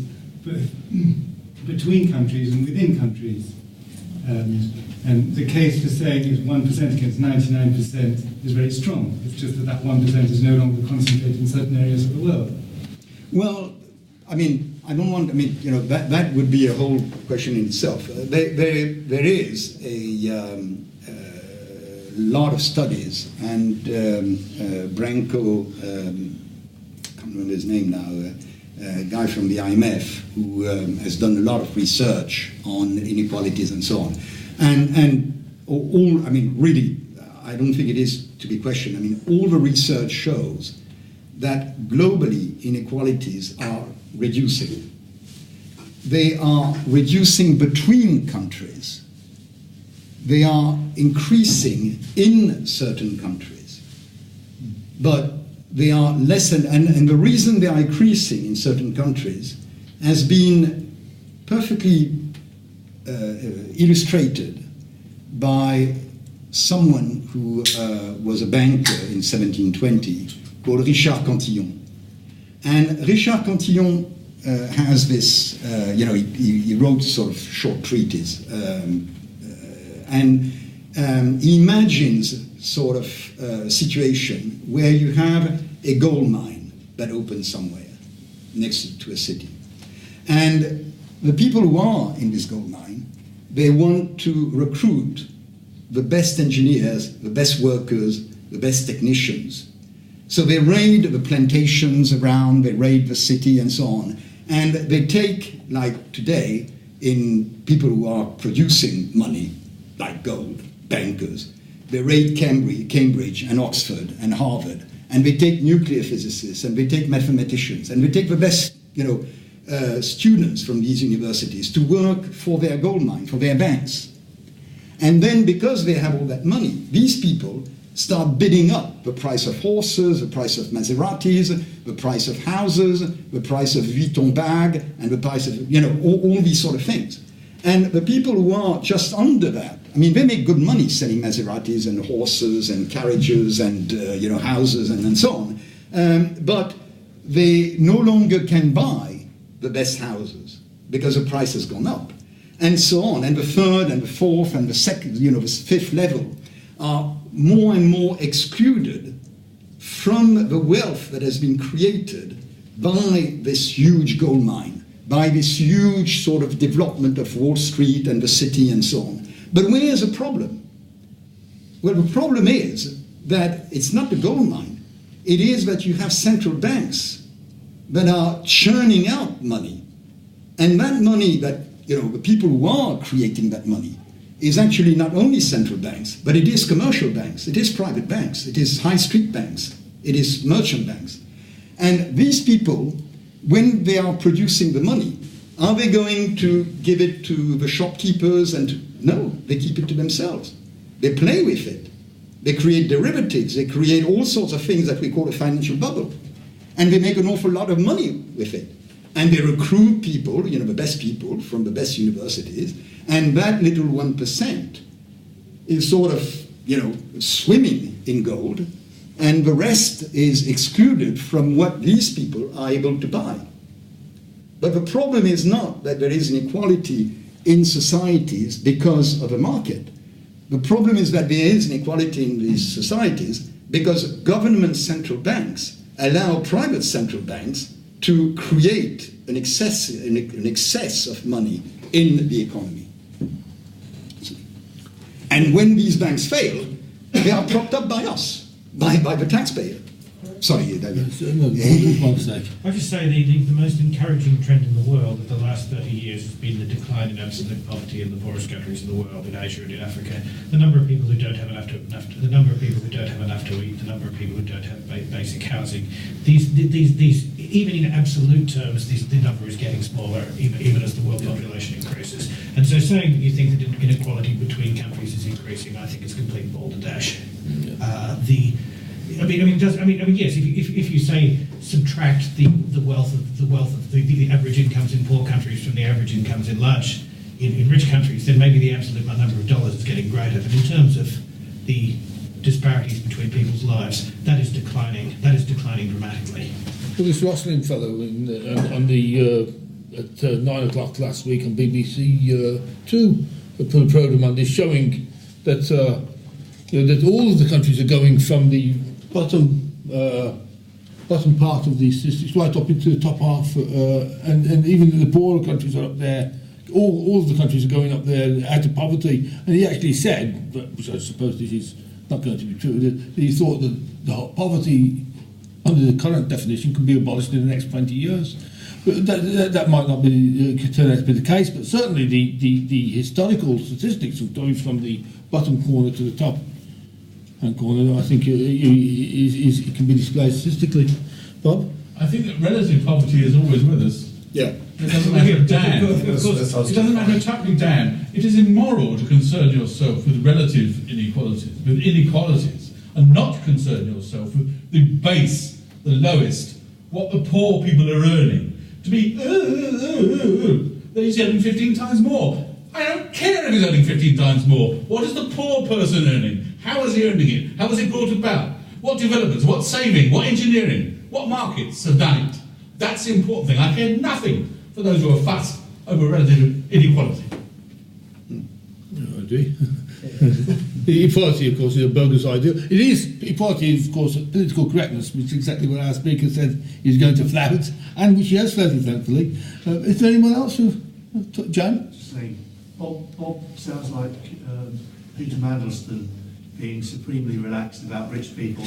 Speaker 9: between countries and within countries. And the case for saying is 1% against 99% is very strong. It's just that 1% is no longer concentrated in certain areas of the world.
Speaker 2: Well, I mean, you know, that would be a whole question in itself. There is a lot of studies, and Branko, I can't remember his name now, a guy from the IMF who has done a lot of research on inequalities and so on. And all, I mean, really, I don't think it is to be questioned. I mean, all the research shows that globally inequalities are reducing. They are reducing between countries. They are increasing in certain countries. But they are less, and the reason they are increasing in certain countries has been perfectly illustrated by someone who was a banker in 1720 called Richard Cantillon. And Richard Cantillon has this, you know, he wrote sort of short treatise, and he imagines sort of a situation where you have a gold mine that opens somewhere next to a city. And the people who are in this gold mine, they want to recruit the best engineers, the best workers, the best technicians. So they raid the plantations around, they raid the city and so on. And they take, like today, in people who are producing money, like gold, bankers, they raid Cambridge and Oxford and Harvard, and they take nuclear physicists, and they take mathematicians, and they take the best, you know, students from these universities to work for their gold mine, for their banks. And then because they have all that money, these people start bidding up the price of horses, the price of Maseratis, the price of houses, the price of Vuitton bag, and the price of, all these sort of things. And the people who are just under that, I mean, they make good money selling Maseratis and horses and carriages and, houses and so on. But they no longer can buy the best houses because the price has gone up, and so on. And the third and the fourth and the second, the fifth level are more and more excluded from the wealth that has been created by this huge gold mine, by this huge sort of development of Wall Street and the city and so on. But where's the problem? Well, the problem is that it's not the gold mine. It is that you have central banks that are churning out money. And that money that, the people who are creating that money is actually not only central banks, but it is commercial banks, it is private banks, it is high street banks, it is merchant banks. And these people, when they are producing the money, are they going to give it to the shopkeepers? No, they keep it to themselves. They play with it. They create derivatives. They create all sorts of things that we call a financial bubble. And they make an awful lot of money with it. And they recruit people, the best people from the best universities. And that little 1% is sort of, swimming in gold. And the rest is excluded from what these people are able to buy. But the problem is not that there is inequality in societies because of a market. The problem is that there is inequality in these societies because government central banks allow private central banks to create an excess of money in the economy. And when these banks fail, they are propped up by us, by the taxpayer. Sorry, David.
Speaker 10: I just say the most encouraging trend in the world of the last 30 years has been the decline in absolute poverty in the poorest countries in the world, in Asia and in Africa. The number of people who don't have enough to eat, the number of people who don't have basic housing. These even in absolute terms, the number is getting smaller, even as the world population increases. And so, saying that you think that inequality between countries is increasing, I think is complete balderdash. Yes. If you say subtract the wealth of the average incomes in poor countries from the average incomes in rich countries, then maybe the absolute number of dollars is getting greater. But in terms of the disparities between people's lives, that is declining. That is declining dramatically.
Speaker 1: Well, this Rosling fellow at 9 o'clock last week on BBC Two put a programme on this showing that that all of the countries are going from the bottom part of the statistics right up into the top half, and even the poorer countries are up there. All of the countries are going up there out of poverty. And he actually said, which I suppose this is not going to be true, that he thought that the poverty under the current definition could be abolished in the next 20 years. But that might not be turn out to be the case, but certainly the historical statistics of going from the bottom corner to the top hand corner, I think it can be displayed statistically. Bob?
Speaker 6: I think that relative poverty is always with us.
Speaker 2: Yeah.
Speaker 6: It doesn't matter a damn. It doesn't matter a tupping damn. It is immoral to concern yourself with relative inequalities, and not concern yourself with the base, the lowest, what the poor people are earning. To be, he's earning 15 times more. I don't care if he's earning 15 times more. What is the poor person earning? How is he earning it? How is it brought about? What developments? What saving? What engineering? What markets have done it? That's the important thing. I care nothing for those who are fussed over relative inequality.
Speaker 1: I do. Equality, of course, is a bogus idea. It is, equality is, of course, political correctness, which is exactly what our speaker said he's going to flout, and which he has flouted, thankfully. Is there anyone else who... Jan?
Speaker 7: Bob sounds like Peter Mandelston being supremely relaxed about rich people.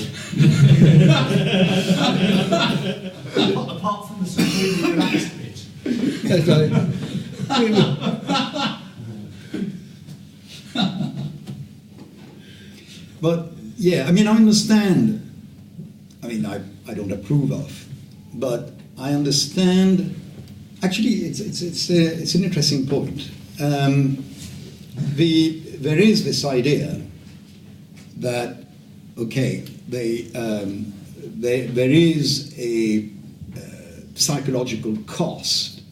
Speaker 7: Apart from the supremely relaxed bit.
Speaker 1: That's right.
Speaker 2: But, yeah, I mean, I understand. I mean, I don't approve of, but I understand. Actually, it's an interesting point. There is this idea that okay, there is a psychological cost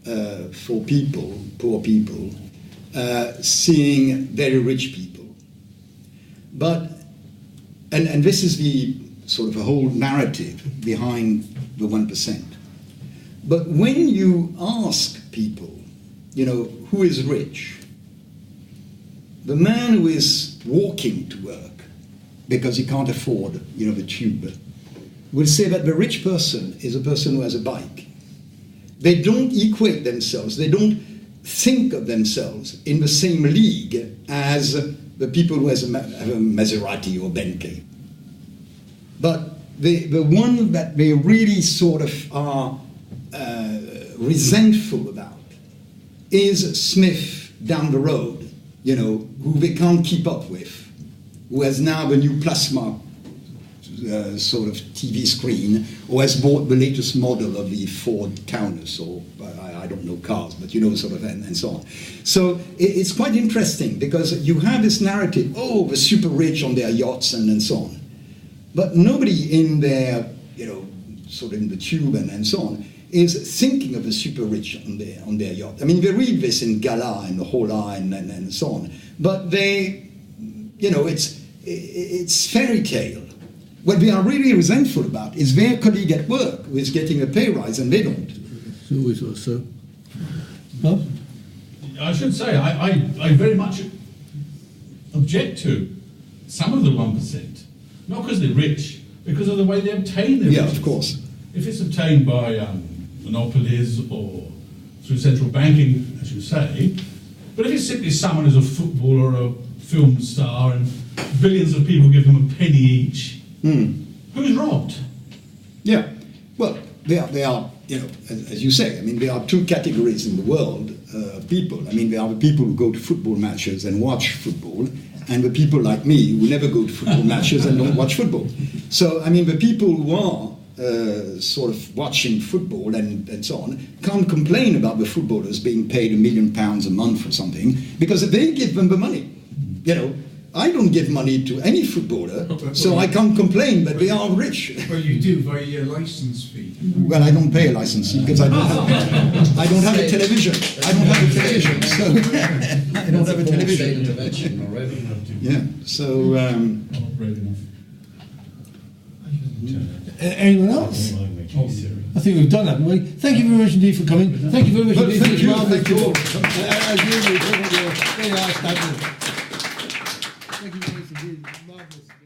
Speaker 2: for people, poor people, seeing very rich people. But, and this is the sort of a whole narrative behind the 1%. But when you ask people, you know, who is rich? The man who is walking to work because he can't afford, you know, the tube, will say that the rich person is a person who has a bike. They don't equate themselves, they don't think of themselves in the same league as the people who have a Maserati or Bentley. But the one that they really sort of are resentful about is Smith down the road, you know, who they can't keep up with, who has now the new plasma sort of TV screen, or has bought the latest model of the Ford Taunus, or I don't know cars, but you know, sort of, and so on. So it's quite interesting because you have this narrative, oh, the super rich on their yachts and so on. But nobody in their, you know, sort of in the tube and so on, is thinking of the super rich on their yacht. I mean, they read this in Gala and the whole line and so on, but they, you know, it's fairy tale. What they are really resentful about is their colleague at work who is getting a pay rise and they don't.
Speaker 1: It's always so. Bob?
Speaker 6: I should say, I very much object to some of the 1%. Not because they're rich, because of the way they obtain their riches.
Speaker 2: Yeah, of course.
Speaker 6: If it's obtained by monopolies or through central banking, as you say, but if it's simply someone who's a footballer or a film star and billions of people give them a penny each, who's robbed?
Speaker 2: Yeah, well, they are, you know, as you say, I mean, there are two categories in the world of people. I mean, there are the people who go to football matches and watch football, and the people like me who never go to football matches and don't watch football. So, I mean, the people who are sort of watching football and so on can't complain about the footballers being paid £1 million a month or something, because they give them the money. You know, I don't give money to any footballer, so I can't complain, but they are rich.
Speaker 8: Well, you do by your license fee.
Speaker 2: Well, I don't pay a license fee because I don't have a television. I don't have a television, so I don't have a television. Yeah, so.
Speaker 6: Not brave enough.
Speaker 1: Anyone else? I think we've done that, haven't we? Thank you very much indeed for coming. Thank you very much indeed for this marvellous talk. As usual, very nice. Thank you very much indeed. Marvellous.